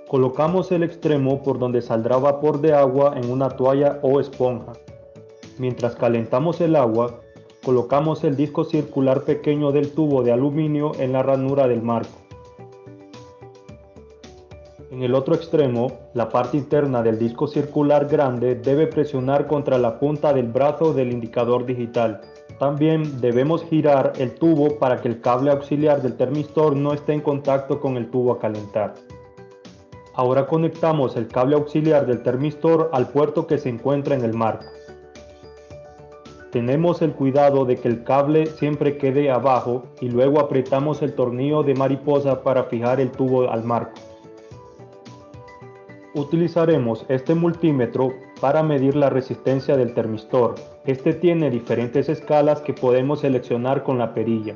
Colocamos el extremo por donde saldrá vapor de agua en una toalla o esponja. Mientras calentamos el agua, colocamos el disco circular pequeño del tubo de aluminio en la ranura del marco. En el otro extremo, la parte interna del disco circular grande debe presionar contra la punta del brazo del indicador digital. También debemos girar el tubo para que el cable auxiliar del termistor no esté en contacto con el tubo a calentar. Ahora conectamos el cable auxiliar del termistor al puerto que se encuentra en el marco. Tenemos el cuidado de que el cable siempre quede abajo y luego apretamos el tornillo de mariposa para fijar el tubo al marco. Utilizaremos este multímetro para medir la resistencia del termistor. Este tiene diferentes escalas que podemos seleccionar con la perilla.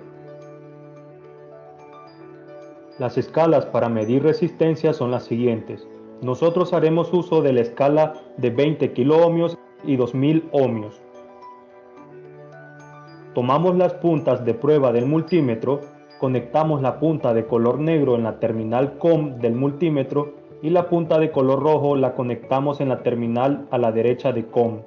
Las escalas para medir resistencia son las siguientes. Nosotros haremos uso de la escala de 20 kiloohmios y 2000 ohmios. Tomamos las puntas de prueba del multímetro, conectamos la punta de color negro en la terminal COM del multímetro y la punta de color rojo la conectamos en la terminal a la derecha de COM.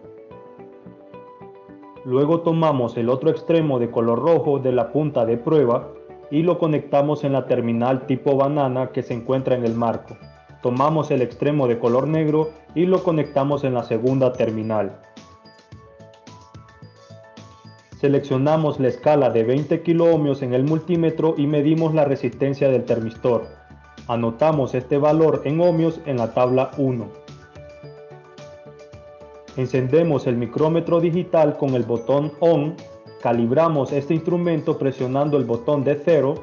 Luego tomamos el otro extremo de color rojo de la punta de prueba y lo conectamos en la terminal tipo banana que se encuentra en el marco. Tomamos el extremo de color negro y lo conectamos en la segunda terminal. Seleccionamos la escala de 20 kiloohmios en el multímetro y medimos la resistencia del termistor. Anotamos este valor en ohmios en la tabla 1. Encendemos el micrómetro digital con el botón ON. Calibramos este instrumento presionando el botón de 0.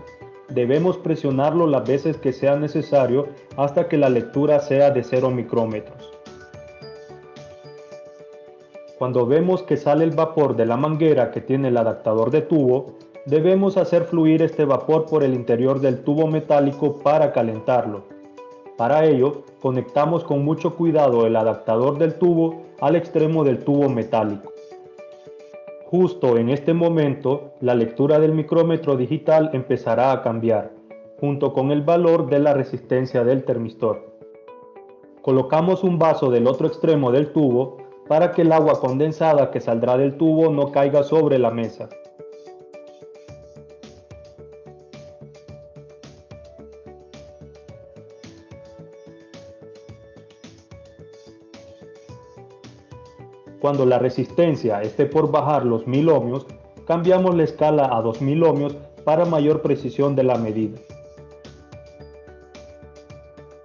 Debemos presionarlo las veces que sea necesario hasta que la lectura sea de 0 micrómetros. Cuando vemos que sale el vapor de la manguera que tiene el adaptador de tubo, debemos hacer fluir este vapor por el interior del tubo metálico para calentarlo. Para ello, conectamos con mucho cuidado el adaptador del tubo al extremo del tubo metálico. Justo en este momento, la lectura del micrómetro digital empezará a cambiar, junto con el valor de la resistencia del termistor. Colocamos un vaso del otro extremo del tubo para que el agua condensada que saldrá del tubo no caiga sobre la mesa. Cuando la resistencia esté por bajar los 1000 ohmios, cambiamos la escala a 2000 ohmios para mayor precisión de la medida.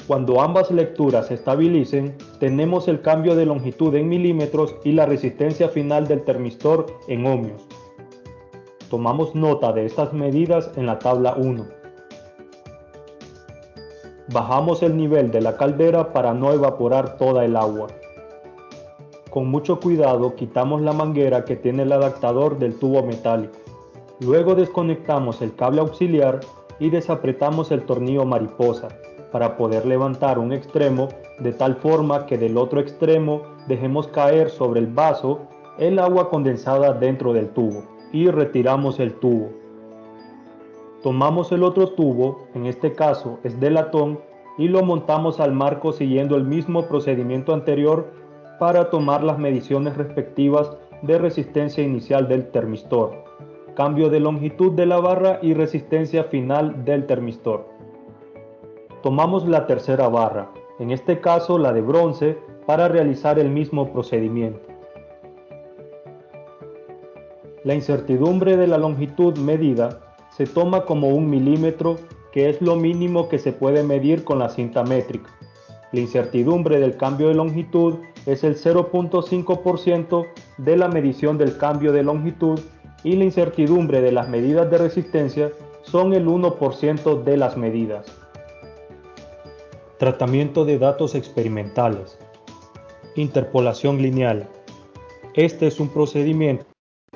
Cuando ambas lecturas se estabilicen, tenemos el cambio de longitud en milímetros y la resistencia final del termistor en ohmios. Tomamos nota de estas medidas en la tabla 1. Bajamos el nivel de la caldera para no evaporar toda el agua. Con mucho cuidado quitamos la manguera que tiene el adaptador del tubo metálico. Luego desconectamos el cable auxiliar y desapretamos el tornillo mariposa para poder levantar un extremo de tal forma que del otro extremo dejemos caer sobre el vaso el agua condensada dentro del tubo y retiramos el tubo. Tomamos el otro tubo, en este caso es de latón, y lo montamos al marco siguiendo el mismo procedimiento anterior para tomar las mediciones respectivas de resistencia inicial del termistor, cambio de longitud de la barra y resistencia final del termistor. Tomamos la tercera barra, en este caso la de bronce, para realizar el mismo procedimiento. La incertidumbre de la longitud medida se toma como 1 milímetro, que es lo mínimo que se puede medir con la cinta métrica. La incertidumbre del cambio de longitud es el 0.5% de la medición del cambio de longitud y la incertidumbre de las medidas de resistencia son el 1% de las medidas. Tratamiento de datos experimentales. Interpolación lineal. Este es un procedimiento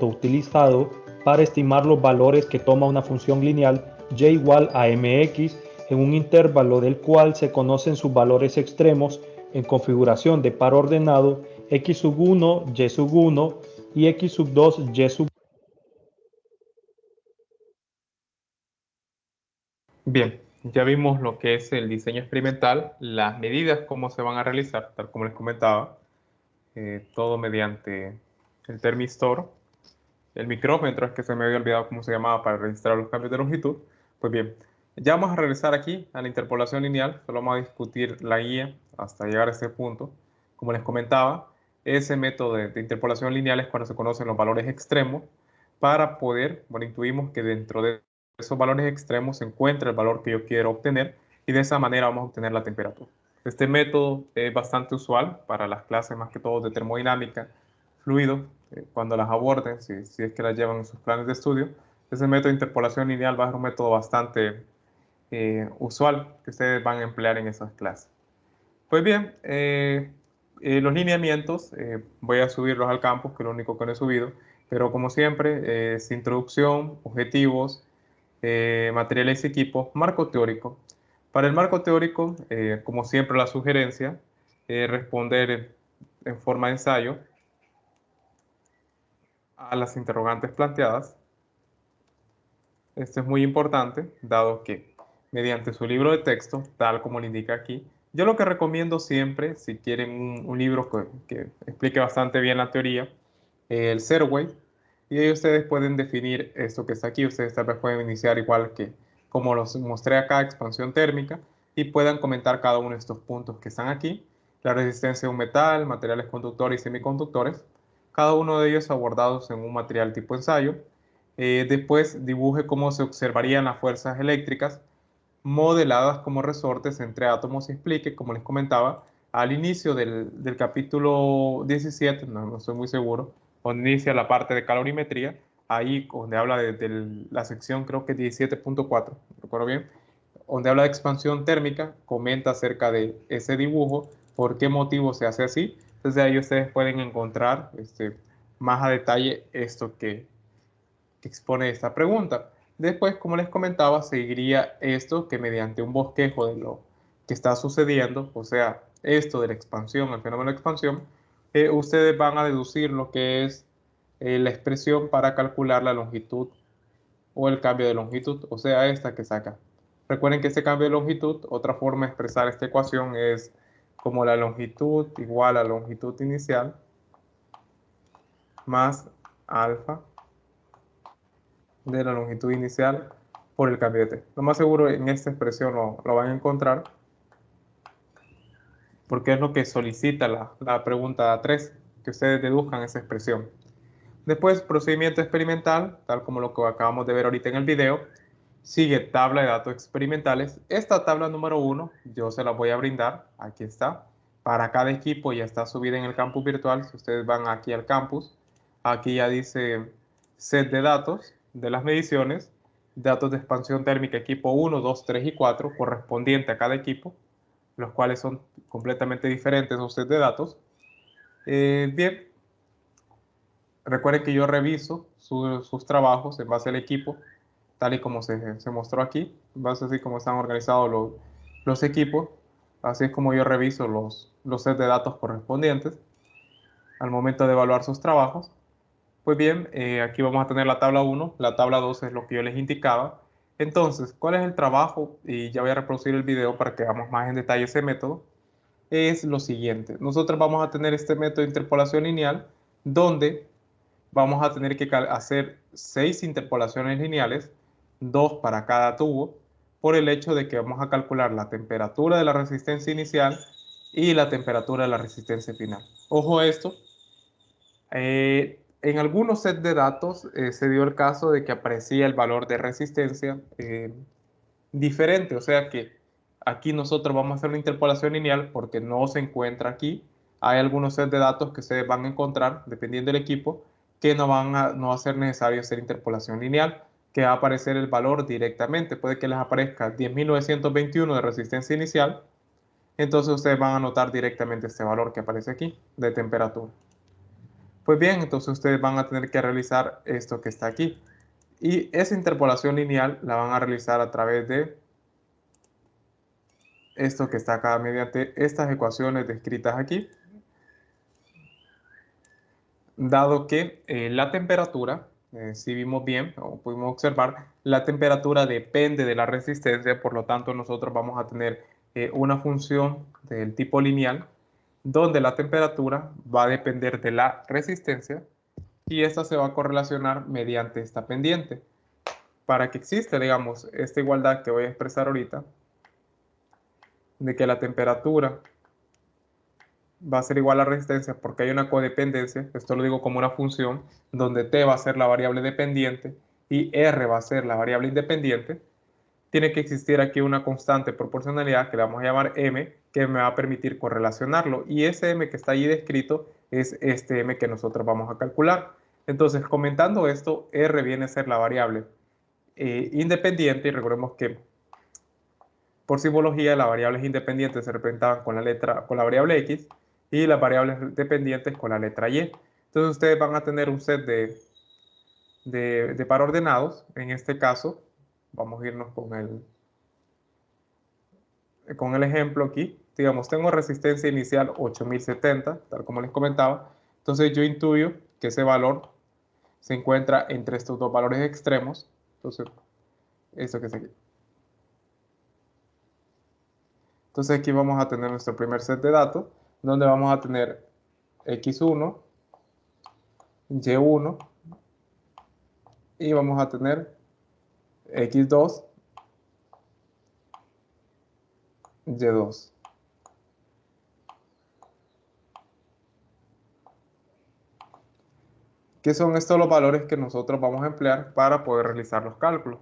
utilizado para estimar los valores que toma una función lineal y igual a mx en un intervalo del cual se conocen sus valores extremos en configuración de par ordenado x sub 1, y sub 1 y x sub 2, y sub 1. Bien, ya vimos lo que es el diseño experimental, las medidas, cómo se van a realizar, tal como les comentaba, todo mediante el termistor. El micrómetro es que se me había olvidado cómo se llamaba para registrar los cambios de longitud. Pues bien, ya vamos a regresar aquí a la interpolación lineal, solo vamos a discutir la guía hasta llegar a este punto. Como les comentaba, ese método de interpolación lineal es cuando se conocen los valores extremos para poder, bueno, intuimos que dentro de esos valores extremos se encuentra el valor que yo quiero obtener y de esa manera vamos a obtener la temperatura. Este método es bastante usual para las clases más que todo de termodinámica, fluido, cuando las aborden, si es que las llevan en sus planes de estudio. Ese método de interpolación lineal va a ser un método bastante usual que ustedes van a emplear en esas clases. Pues bien, los lineamientos voy a subirlos al campus, que es lo único que no he subido, pero como siempre, es introducción, objetivos, materiales y equipos, marco teórico. Para el marco teórico, como siempre, la sugerencia es responder en forma de ensayo a las interrogantes planteadas. Esto es muy importante, dado que mediante su libro de texto, tal como lo indica aquí, yo lo que recomiendo siempre, si quieren un libro que explique bastante bien la teoría, el Zerway, y ahí ustedes pueden definir esto que está aquí. Ustedes tal vez pueden iniciar igual que como los mostré acá, expansión térmica, y puedan comentar cada uno de estos puntos que están aquí, la resistencia de un metal, materiales conductores y semiconductores, cada uno de ellos abordados en un material tipo ensayo. Después dibuje cómo se observarían las fuerzas eléctricas modeladas como resortes entre átomos y explique, como les comentaba, al inicio del capítulo 17, no estoy muy seguro, donde inicia la parte de calorimetría, ahí donde habla de la sección creo que 17.4, recuerdo bien, donde habla de expansión térmica, comenta acerca de ese dibujo, por qué motivo se hace así. Entonces ahí ustedes pueden encontrar más a detalle esto que expone esta pregunta. Después, como les comentaba, seguiría esto que mediante un bosquejo de lo que está sucediendo, o sea, esto de la expansión, el fenómeno de expansión, ustedes van a deducir lo que es la expresión para calcular la longitud o el cambio de longitud, o sea, esta que saca. Recuerden que este cambio de longitud, otra forma de expresar esta ecuación es como la longitud igual a longitud inicial más alfa de la longitud inicial por el cambio de t. Lo más seguro en esta expresión lo van a encontrar porque es lo que solicita la pregunta 3, que ustedes deduzcan esa expresión. Después, procedimiento experimental, tal como lo que acabamos de ver ahorita en el video. Sigue tabla de datos experimentales. Esta tabla número 1 yo se la voy a brindar, aquí está. Para cada equipo ya está subida en el campus virtual. Si ustedes van aquí al campus, aquí ya dice set de datos de las mediciones, datos de expansión térmica equipo 1, 2, 3 y 4, correspondiente a cada equipo, los cuales son completamente diferentes los sets de datos. Bien, recuerden que yo reviso sus trabajos en base al equipo, tal y como se mostró aquí, en base así como están organizados los equipos, así es como yo reviso los sets de datos correspondientes al momento de evaluar sus trabajos. Pues bien, aquí vamos a tener la tabla 1, la tabla 2 es lo que yo les indicaba. Entonces, ¿cuál es el trabajo? Y ya voy a reproducir el video para que veamos más en detalle ese método. Es lo siguiente, nosotros vamos a tener este método de interpolación lineal, donde vamos a tener que hacer 6 interpolaciones lineales, 2 para cada tubo, por el hecho de que vamos a calcular la temperatura de la resistencia inicial y la temperatura de la resistencia final. Ojo a esto, en algunos sets de datos se dio el caso de que aparecía el valor de resistencia diferente, o sea que aquí nosotros vamos a hacer una interpolación lineal porque no se encuentra aquí. Hay algunos sets de datos que se van a encontrar, dependiendo del equipo, que no va a ser necesario hacer interpolación lineal, que va a aparecer el valor directamente. Puede que les aparezca 10.921 de resistencia inicial, entonces ustedes van a anotar directamente este valor que aparece aquí de temperatura. Pues bien, entonces ustedes van a tener que realizar esto que está aquí. Y esa interpolación lineal la van a realizar a través de esto que está acá mediante estas ecuaciones descritas aquí. Dado que la temperatura, si vimos bien o pudimos observar, la temperatura depende de la resistencia, por lo tanto nosotros vamos a tener una función del tipo lineal donde la temperatura va a depender de la resistencia y esta se va a correlacionar mediante esta pendiente. Para que exista, digamos, esta igualdad que voy a expresar ahorita, de que la temperatura va a ser igual a la resistencia porque hay una codependencia, esto lo digo como una función, donde t va a ser la variable dependiente y r va a ser la variable independiente. tiene que existir aquí una constante proporcionalidad que le vamos a llamar m, que me va a permitir correlacionarlo. Y ese m que está allí descrito es este m que nosotros vamos a calcular. Entonces, comentando esto, r viene a ser la variable independiente, y recordemos que por simbología las variables independientes se representaban con la variable x, y las variables dependientes con la letra y. Entonces ustedes van a tener un set de par ordenados. En este caso, vamos a irnos con el ejemplo aquí. Digamos, tengo resistencia inicial 8070, tal como les comentaba. Entonces yo intuyo que ese valor se encuentra entre estos dos valores extremos. Entonces, eso que es aquí. Entonces aquí vamos a tener nuestro primer set de datos, donde vamos a tener x1, y1, y vamos a tener x2, y2. ¿Qué son estos los valores que nosotros vamos a emplear para poder realizar los cálculos?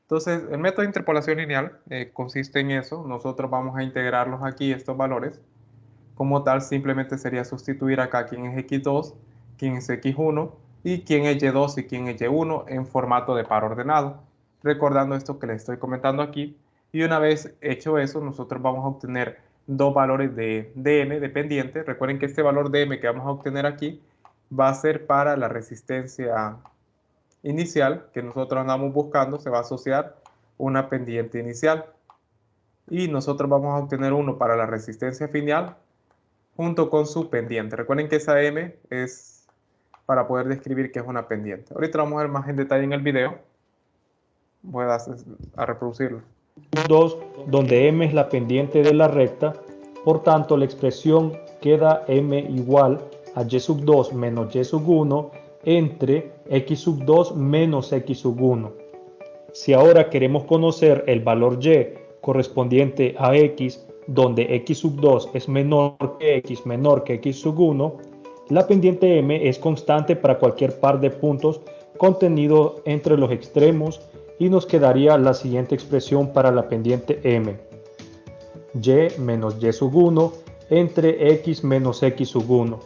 Entonces, el método de interpolación lineal consiste en eso. Nosotros vamos a integrarlos aquí, estos valores. Como tal, simplemente sería sustituir acá quién es x2, quién es x1 y quién es y2 y quién es y1 en formato de par ordenado. Recordando esto que les estoy comentando aquí. Y una vez hecho eso, nosotros vamos a obtener dos valores de m dependientes. Recuerden que este valor de m que vamos a obtener aquí va a ser para la resistencia inicial que nosotros andamos buscando. Se va a asociar una pendiente inicial. Y nosotros vamos a obtener uno para la resistencia final junto con su pendiente. Recuerden que esa m es para poder describir que es una pendiente. Ahorita lo vamos a ver más en detalle en el video. Voy a reproducirlo. 2, donde m es la pendiente de la recta, por tanto la expresión queda m igual a y sub 2 menos y sub 1 entre x sub 2 menos x sub 1. Si ahora queremos conocer el valor y correspondiente a x, donde x sub 2 es menor que x sub 1, la pendiente m es constante para cualquier par de puntos contenido entre los extremos, y nos quedaría la siguiente expresión para la pendiente m: y menos y sub 1 entre x menos x sub 1.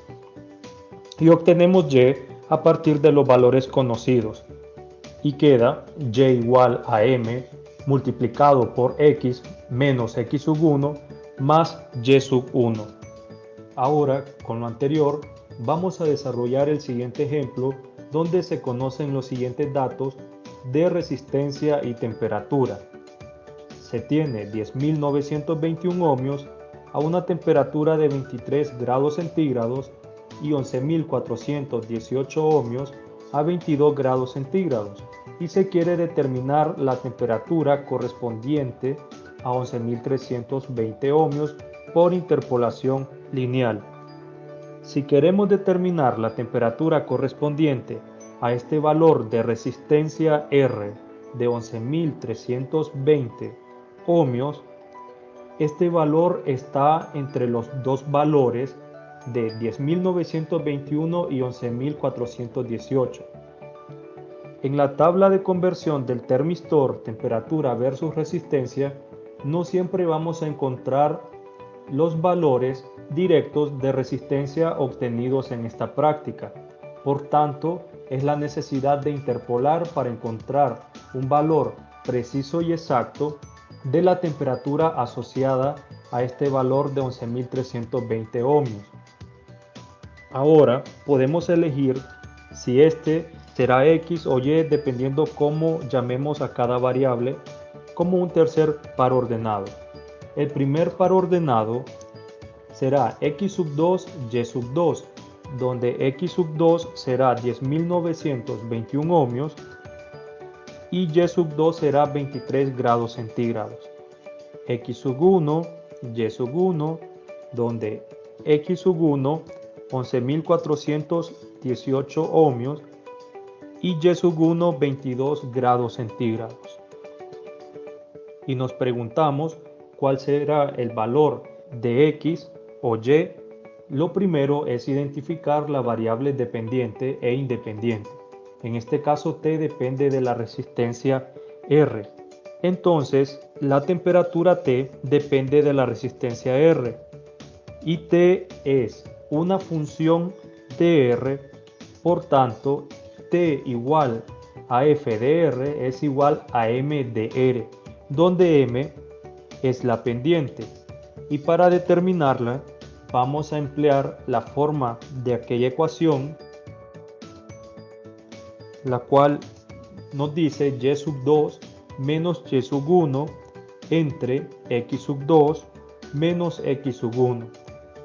Y obtenemos y a partir de los valores conocidos, y queda y igual a m multiplicado por x menos x sub 1 más y sub 1. Ahora, con lo anterior, vamos a desarrollar el siguiente ejemplo, donde se conocen los siguientes datos de resistencia y temperatura. Se tiene 10.921 ohmios a una temperatura de 23 grados centígrados y 11.418 ohmios a 22 grados centígrados, y se quiere determinar la temperatura correspondiente a 11.320 ohmios por interpolación lineal. Si queremos determinar la temperatura correspondiente a este valor de resistencia R de 11.320 ohmios, este valor está entre los dos valores de 10.921 y 11.418. En la tabla de conversión del termistor temperatura versus resistencia, no siempre vamos a encontrar los valores directos de resistencia obtenidos en esta práctica. Por tanto, es la necesidad de interpolar para encontrar un valor preciso y exacto de la temperatura asociada a este valor de 11.320 ohmios. Ahora podemos elegir si este será x o y dependiendo cómo llamemos a cada variable, como un tercer par ordenado. El primer par ordenado será x sub 2 y sub 2, donde x sub 2 será 10.921 ohmios y y sub 2 será 23 grados centígrados. X sub 1, y sub 1, donde x sub 1 11.418 ohmios y y sub 1 22 grados centígrados. Y nos preguntamos cuál será el valor de x o y. Lo primero es identificar la variable dependiente e independiente. En este caso t depende de la resistencia R. Entonces, la temperatura T depende de la resistencia R y T es una función de R, por tanto, T igual a F de R es igual a M de R, donde M es la pendiente. Y para determinarla, vamos a emplear la forma de aquella ecuación, la cual nos dice y sub 2 menos y sub 1 entre x sub 2 menos x sub 1.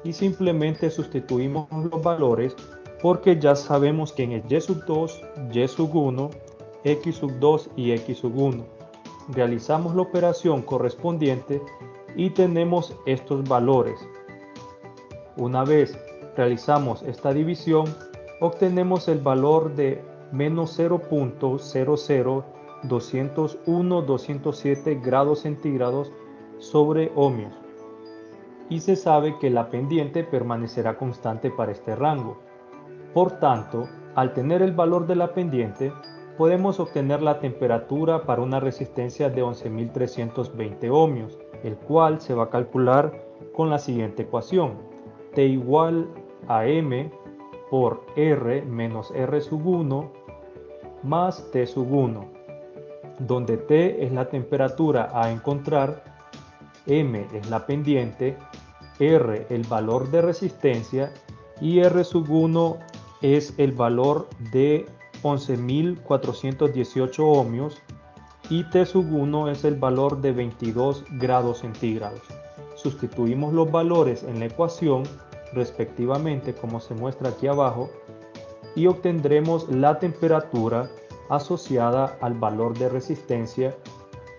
Y simplemente sustituimos los valores porque ya sabemos que en el y sub 2, y sub 1, x sub 2 y x sub 1. Realizamos la operación correspondiente y tenemos estos valores. Una vez realizamos esta división, obtenemos el valor de menos 0.00201-207 grados centígrados sobre ohmios. Y se sabe que la pendiente permanecerá constante para este rango. Por tanto, al tener el valor de la pendiente, podemos obtener la temperatura para una resistencia de 11.320 ohmios, el cual se va a calcular con la siguiente ecuación: T igual a M por R menos R sub 1 más T sub 1, donde T es la temperatura a encontrar, M es la pendiente, R el valor de resistencia y R sub 1 es el valor de 11.418 ohmios y T sub 1 es el valor de 22 grados centígrados. Sustituimos los valores en la ecuación respectivamente como se muestra aquí abajo y obtendremos la temperatura asociada al valor de resistencia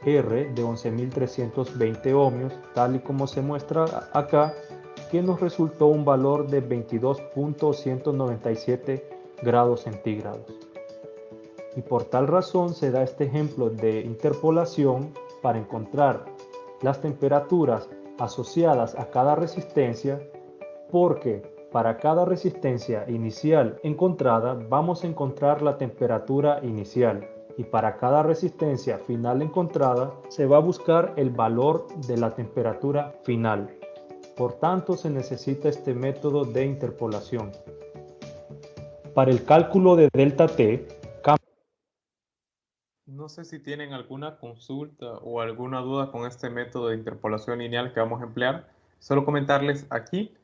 R de 11.320 ohmios, tal y como se muestra acá, que nos resultó un valor de 22.197 grados centígrados. Y por tal razón se da este ejemplo de interpolación para encontrar las temperaturas asociadas a cada resistencia, porque para cada resistencia inicial encontrada vamos a encontrar la temperatura inicial y para cada resistencia final encontrada se va a buscar el valor de la temperatura final. Por tanto, se necesita este método de interpolación. Para el cálculo de delta T, No sé si tienen alguna consulta o alguna duda con este método de interpolación lineal que vamos a emplear. Solo comentarles aquí,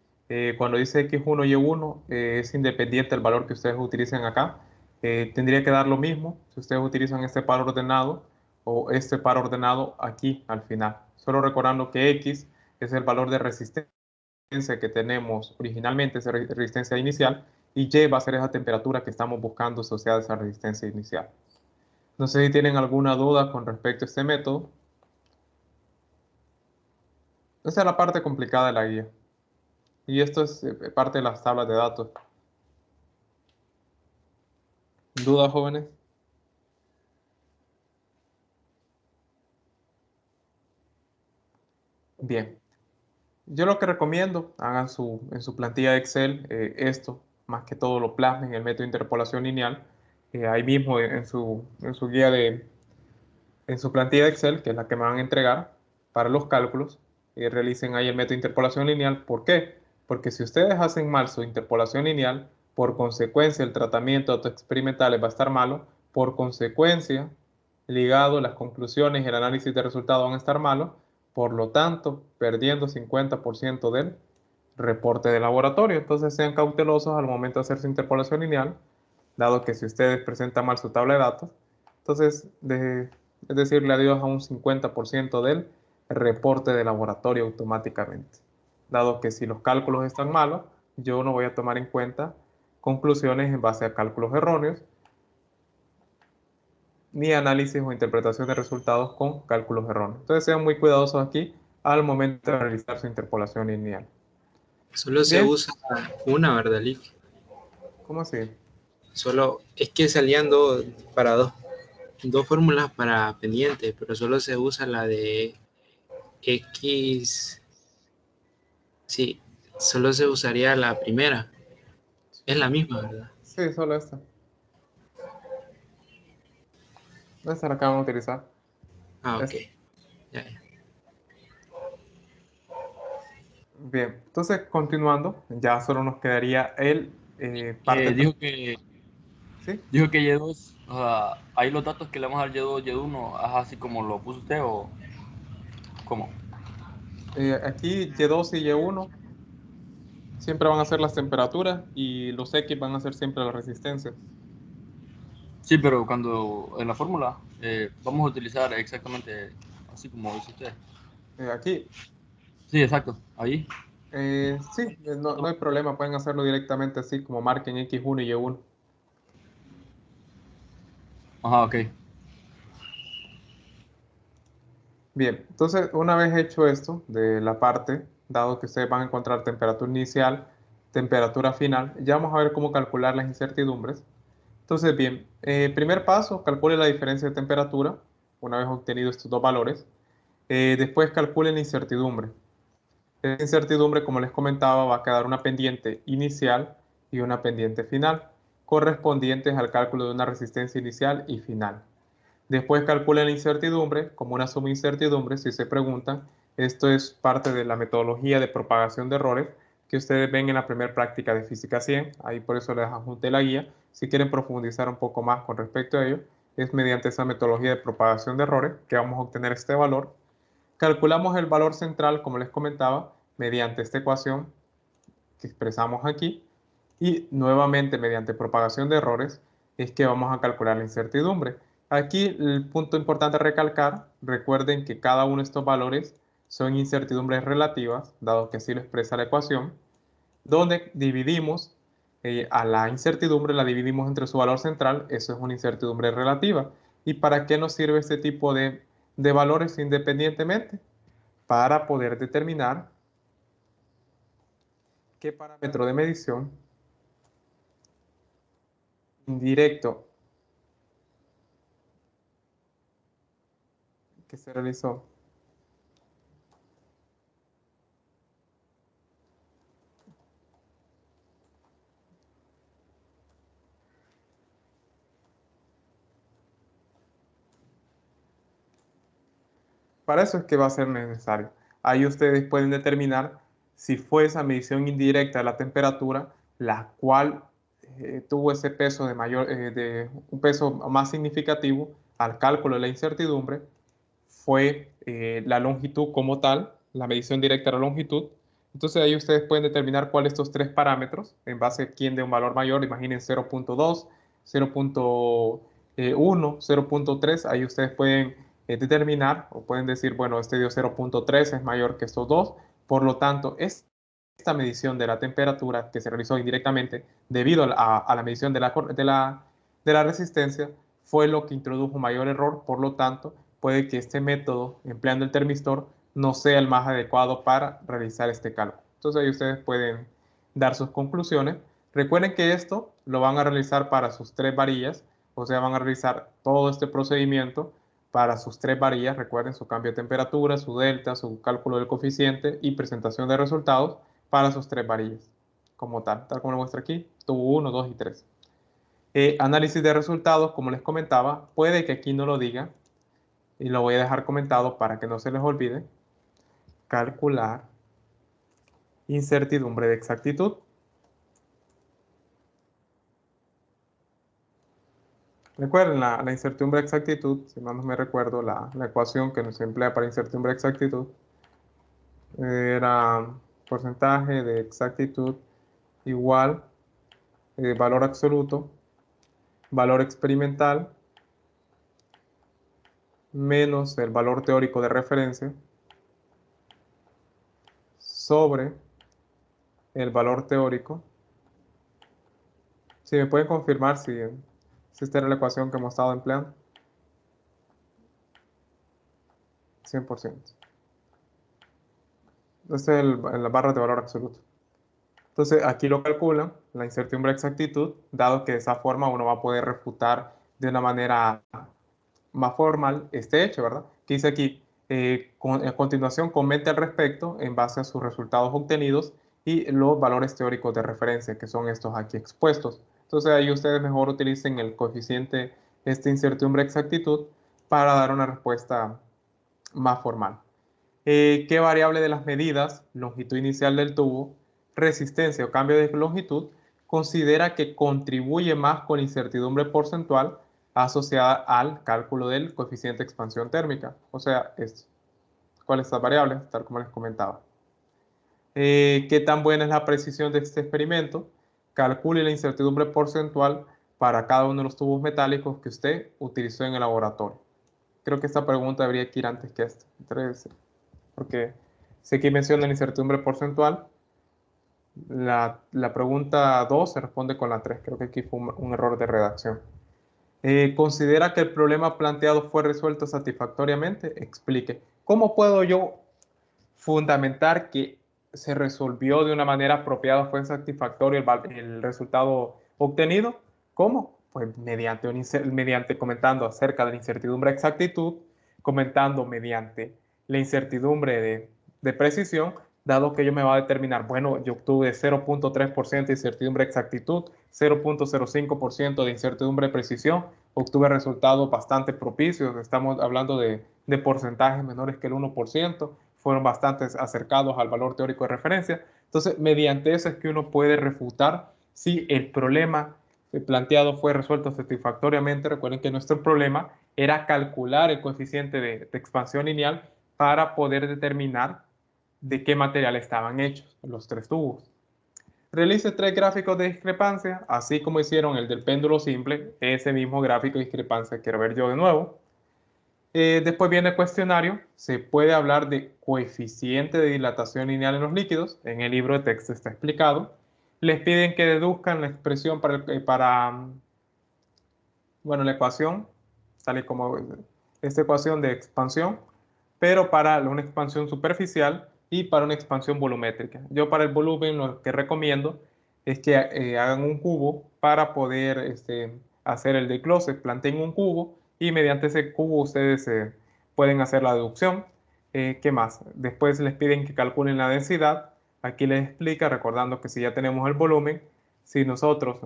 cuando dice x1 y y1 es independiente del valor que ustedes utilicen acá. Tendría que dar lo mismo si ustedes utilizan este par ordenado o este par ordenado aquí al final. Solo recordando que x es el valor de resistencia que tenemos originalmente, esa resistencia inicial, y y va a ser esa temperatura que estamos buscando asociada a esa resistencia inicial. No sé si tienen alguna duda con respecto a este método. Esa es la parte complicada de la guía. Y esto es parte de las tablas de datos. ¿Dudas, jóvenes? Bien. Yo lo que recomiendo, hagan en su plantilla de Excel esto, más que todo lo plasmen en el método de interpolación lineal. Ahí mismo en su guía en su plantilla de Excel, que es la que me van a entregar para los cálculos, realicen ahí el método de interpolación lineal. ¿Por qué? Porque si ustedes hacen mal su interpolación lineal, por consecuencia el tratamiento autoexperimental va a estar malo, por consecuencia, ligado, las conclusiones y el análisis de resultados van a estar malos, por lo tanto, perdiendo 50% del reporte de laboratorio. Entonces sean cautelosos al momento de hacer su interpolación lineal, dado que si ustedes presentan mal su tabla de datos, entonces es decirle adiós a un 50% del reporte de laboratorio automáticamente. Dado que si los cálculos están malos, yo no voy a tomar en cuenta conclusiones en base a cálculos erróneos, ni análisis o interpretación de resultados con cálculos erróneos. Entonces sean muy cuidadosos aquí al momento de realizar su interpolación lineal. Solo se Bien. usa una, ¿verdad, Lick? ¿Cómo así? Solo es que salían para dos fórmulas para pendiente, pero solo se usa la de X. Sí, solo se usaría la primera. Es la misma, ¿verdad? Sí, solo esta. Esta la que vamos a utilizar. Ah, ok. Esta. Ya, ya. Bien, entonces continuando, ya solo nos quedaría el parte, ¿sí? Dijo que Y2, o sea, ahí los datos que le vamos a dar Y2, Y1, ¿es así como lo puso usted o cómo? Aquí Y2 y Y1 siempre van a ser las temperaturas y los X van a ser siempre las resistencias. Sí, pero cuando en la fórmula vamos a utilizar exactamente así como dice usted. Aquí, Sí, exacto, ahí. sí, no hay problema, pueden hacerlo directamente así como marquen X1 y Y1. Ajá, ok. Bien, entonces una vez hecho esto de la parte, dado que ustedes van a encontrar temperatura inicial, temperatura final, ya vamos a ver cómo calcular las incertidumbres. Entonces, bien, primer paso, calcule la diferencia de temperatura, una vez obtenido estos dos valores. Después calcule la incertidumbre. Esta incertidumbre, como les comentaba, va a quedar una pendiente inicial y una pendiente final, correspondientes al cálculo de una resistencia inicial y final. Después calcule la incertidumbre como una suma incertidumbre, si se preguntan. Esto es parte de la metodología de propagación de errores que ustedes ven en la primera práctica de Física 100. Ahí por eso les adjunté la guía. Si quieren profundizar un poco más con respecto a ello, es mediante esa metodología de propagación de errores que vamos a obtener este valor. Calculamos el valor central, como les comentaba, mediante esta ecuación que expresamos aquí. Y nuevamente, mediante propagación de errores, es que vamos a calcular la incertidumbre. Aquí el punto importante a recalcar, recuerden que cada uno de estos valores son incertidumbres relativas, dado que así lo expresa la ecuación, donde dividimos a la incertidumbre, la dividimos entre su valor central, eso es una incertidumbre relativa. ¿Y para qué nos sirve este tipo de valores independientemente? Para poder determinar qué parámetro de medición indirecto que se realizó para eso es que va a ser necesario. Ahí ustedes pueden determinar si fue esa medición indirecta de la temperatura, la cual tuvo ese peso de un peso más significativo al cálculo de la incertidumbre, fue la longitud como tal, la medición directa de la longitud. Entonces ahí ustedes pueden determinar cuál de estos tres parámetros, en base a quién de un valor mayor, imaginen 0.2, 0.1, 0.3, ahí ustedes pueden determinar o pueden decir, bueno, este dio 0.3 es mayor que estos dos, por lo tanto, esta medición de la temperatura que se realizó indirectamente debido a la medición de la resistencia fue lo que introdujo mayor error, por lo tanto, puede que este método, empleando el termistor, no sea el más adecuado para realizar este cálculo. Entonces ahí ustedes pueden dar sus conclusiones. Recuerden que esto lo van a realizar para sus tres varillas, o sea, van a realizar todo este procedimiento para sus tres varillas. Recuerden su cambio de temperatura, su delta, su cálculo del coeficiente y presentación de resultados para sus tres varillas, como tal como lo muestra aquí, tuvo 1, 2 y 3. Análisis de resultados, como les comentaba, puede que aquí no lo diga, y lo voy a dejar comentado para que no se les olvide. Calcular incertidumbre de exactitud. Recuerden, la incertidumbre de exactitud, si mal no me recuerdo, la ecuación que se emplea para incertidumbre de exactitud era porcentaje de exactitud igual valor absoluto, valor experimental, menos el valor teórico de referencia, sobre el valor teórico. Si me pueden confirmar si esta era la ecuación que hemos estado empleando. 100%. Esta es la barra de valor absoluto. Entonces aquí lo calculan, la incertidumbre de exactitud, dado que de esa forma uno va a poder refutar de una manera más formal este hecho, ¿verdad? Que dice aquí, a continuación comente al respecto en base a sus resultados obtenidos y los valores teóricos de referencia, que son estos aquí expuestos. Entonces ahí ustedes mejor utilicen el coeficiente, esta incertidumbre de exactitud, para dar una respuesta más formal. ¿Qué variable de las medidas, longitud inicial del tubo, resistencia o cambio de longitud, considera que contribuye más con la incertidumbre porcentual asociada al cálculo del coeficiente de expansión térmica? O sea, ¿cuáles son las variables? Tal como les comentaba. ¿Qué tan buena es la precisión de este experimento? Calcule la incertidumbre porcentual para cada uno de los tubos metálicos que usted utilizó en el laboratorio. Creo que esta pregunta debería ir antes que esta, porque sé que menciona la incertidumbre porcentual. La pregunta 2 se responde con la 3. Creo que aquí fue un error de redacción. ¿Considera que el problema planteado fue resuelto satisfactoriamente? Explique. ¿Cómo puedo yo fundamentar que se resolvió de una manera apropiada, fue satisfactorio el resultado obtenido? ¿Cómo? Pues mediante comentando acerca de la incertidumbre de exactitud, comentando mediante la incertidumbre de precisión, dado que ello me va a determinar, bueno, yo obtuve 0.3% de incertidumbre de exactitud, 0.05% de incertidumbre de precisión, obtuve resultados bastante propicios, estamos hablando de porcentajes menores que el 1%, fueron bastante acercados al valor teórico de referencia. Entonces, mediante eso es que uno puede refutar si el problema planteado fue resuelto satisfactoriamente. Recuerden que nuestro problema era calcular el coeficiente de expansión lineal para poder determinar de qué material estaban hechos los 3 tubos. Realice 3 gráficos de discrepancia, así como hicieron el del péndulo simple. Ese mismo gráfico de discrepancia quiero ver yo de nuevo. Después viene el cuestionario. Se puede hablar de coeficiente de dilatación lineal en los líquidos. En el libro de texto está explicado. Les piden que deduzcan la expresión bueno, la ecuación, sale como esta ecuación de expansión, pero para una expansión superficial y para una expansión volumétrica. Yo para el volumen lo que recomiendo es que hagan un cubo para poder hacer el desglose. Planteen un cubo y mediante ese cubo ustedes pueden hacer la deducción. ¿Qué más? Después les piden que calculen la densidad. Aquí les explica, recordando que si ya tenemos el volumen, si nosotros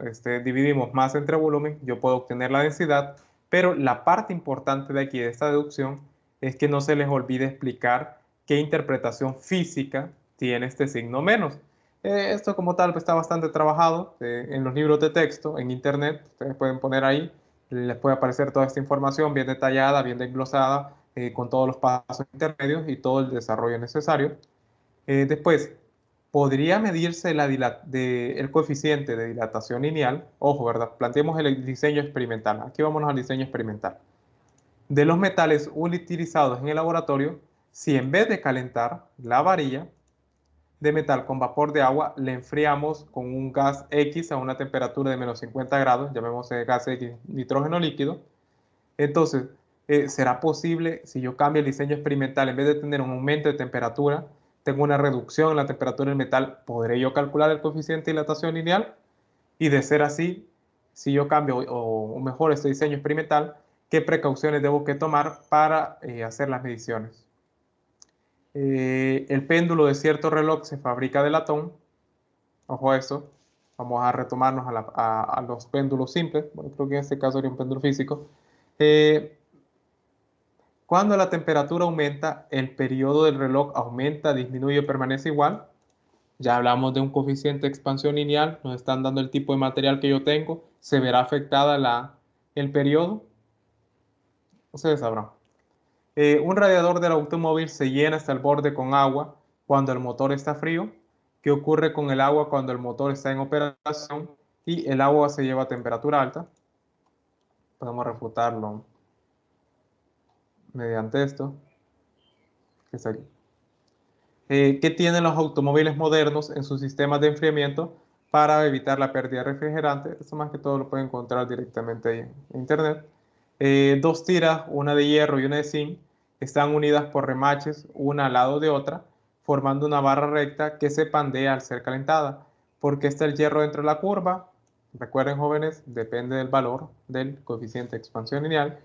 dividimos masa entre volumen, yo puedo obtener la densidad, pero la parte importante de aquí de esta deducción es que no se les olvide explicar qué interpretación física tiene este signo menos. Esto como tal está bastante trabajado en los libros de texto, en internet, ustedes pueden poner ahí, les puede aparecer toda esta información bien detallada, bien desglosada, con todos los pasos intermedios y todo el desarrollo necesario. Después, podría medirse el coeficiente de dilatación lineal. Ojo, ¿verdad? Planteemos el diseño experimental. Aquí vámonos al diseño experimental. De los metales utilizados en el laboratorio, si en vez de calentar la varilla de metal con vapor de agua, le enfriamos con un gas X a una temperatura de menos 50 grados, llamémosle gas X nitrógeno líquido, entonces, ¿será posible si yo cambio el diseño experimental, en vez de tener un aumento de temperatura, tengo una reducción en la temperatura del metal? ¿Podré yo calcular el coeficiente de dilatación lineal? Y de ser así, si yo cambio o mejoro este diseño experimental, ¿qué precauciones debo que tomar para hacer las mediciones? El péndulo de cierto reloj se fabrica de latón. Ojo a eso. Vamos a retomarnos a los péndulos simples. Bueno, creo que en este caso sería un péndulo físico. Cuando la temperatura aumenta, el periodo del reloj aumenta, disminuye o permanece igual. Ya hablamos de un coeficiente de expansión lineal. Nos están dando el tipo de material que yo tengo. ¿Se verá afectada el periodo? Ustedes sabrán. Un radiador del automóvil se llena hasta el borde con agua cuando el motor está frío. ¿Qué ocurre con el agua cuando el motor está en operación y el agua se lleva a temperatura alta? Podemos refutarlo mediante esto, que es aquí. ¿Qué tienen los automóviles modernos en sus sistemas de enfriamiento para evitar la pérdida de refrigerante? Esto más que todo lo pueden encontrar directamente ahí en internet. 2 tiras, una de hierro y una de zinc, están unidas por remaches, una al lado de otra, formando una barra recta que se pandea al ser calentada. ¿Por qué está el hierro dentro de la curva? Recuerden, jóvenes, depende del valor del coeficiente de expansión lineal.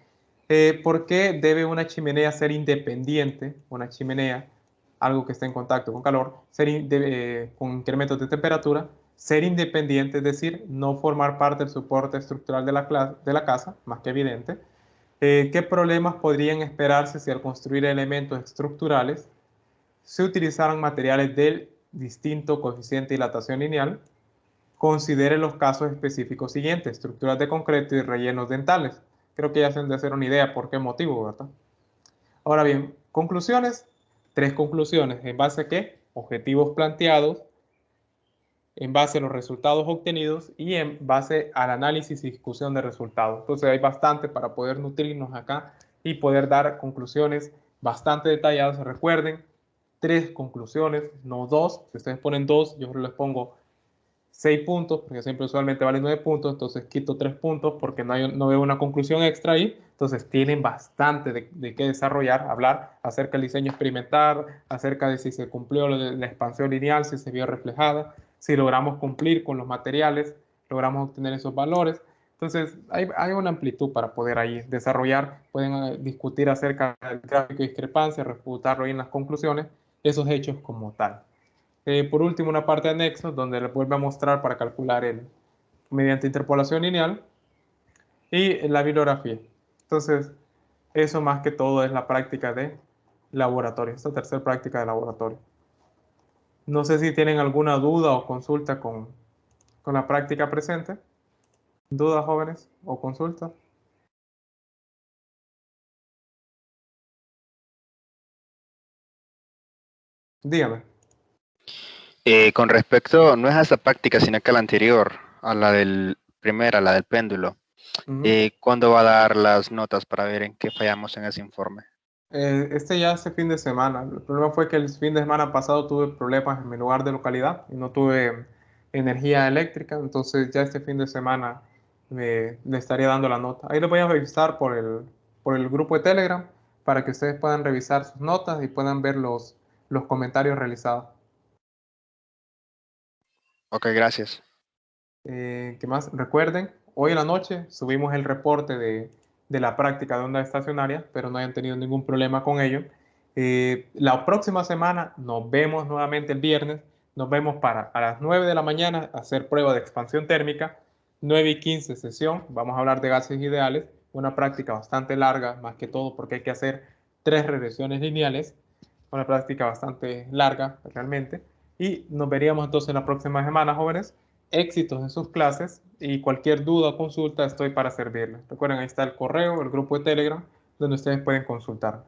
¿Por qué debe una chimenea ser independiente? Una chimenea, algo que esté en contacto con calor, con incrementos de temperatura, ser independiente, es decir, no formar parte del soporte estructural de la casa, más que evidente. ¿Qué problemas podrían esperarse si al construir elementos estructurales se utilizaran materiales del distinto coeficiente de dilatación lineal? Considere los casos específicos siguientes: estructuras de concreto y rellenos dentales. Creo que ya se han de hacer una idea por qué motivo, ¿verdad? Ahora bien, conclusiones. 3 conclusiones. ¿En base a qué? Objetivos planteados, en base a los resultados obtenidos y en base al análisis y discusión de resultados. Entonces hay bastante para poder nutrirnos acá y poder dar conclusiones bastante detalladas. Recuerden, 3 conclusiones, no 2. Si ustedes ponen 2, yo les pongo 6 puntos, porque siempre usualmente vale 9 puntos, entonces quito 3 puntos porque no veo una conclusión extra ahí. Entonces tienen bastante de qué desarrollar, hablar acerca del diseño experimental, acerca de si se cumplió la expansión lineal, si se vio reflejada, si logramos cumplir con los materiales, logramos obtener esos valores. Entonces hay una amplitud para poder ahí desarrollar. Pueden discutir acerca del gráfico de discrepancia, refutarlo ahí en las conclusiones, esos hechos como tal. Por último, una parte de anexos donde les vuelve a mostrar para calcular mediante interpolación lineal y la bibliografía. Entonces, eso más que todo es la práctica de laboratorio, esta tercera práctica de laboratorio. No sé si tienen alguna duda o consulta con la práctica presente. ¿Dudas, jóvenes, o consultas? Dígame. Con respecto, no es a esta práctica, sino que a la anterior, a la del primera, la del péndulo. ¿Cuándo va a dar las notas para ver en qué fallamos en ese informe? Este fin de semana. El problema fue que el fin de semana pasado tuve problemas en mi lugar de localidad y no tuve energía eléctrica, entonces ya este fin de semana le estaría dando la nota. Ahí lo voy a revisar por el grupo de Telegram para que ustedes puedan revisar sus notas y puedan ver los comentarios realizados. Ok, gracias. ¿Qué más? Recuerden, hoy en la noche subimos el reporte de la práctica de onda estacionaria, pero no hayan tenido ningún problema con ello. La próxima semana nos vemos nuevamente el viernes. Nos vemos para a las 9 de la mañana hacer prueba de expansión térmica. 9:15 sesión. Vamos a hablar de gases ideales. Una práctica bastante larga, más que todo porque hay que hacer 3 regresiones lineales. Una práctica bastante larga realmente. Y nos veríamos entonces la próxima semana, jóvenes. Éxitos en sus clases y cualquier duda o consulta estoy para servirles. Recuerden, ahí está el correo, el grupo de Telegram, donde ustedes pueden consultar.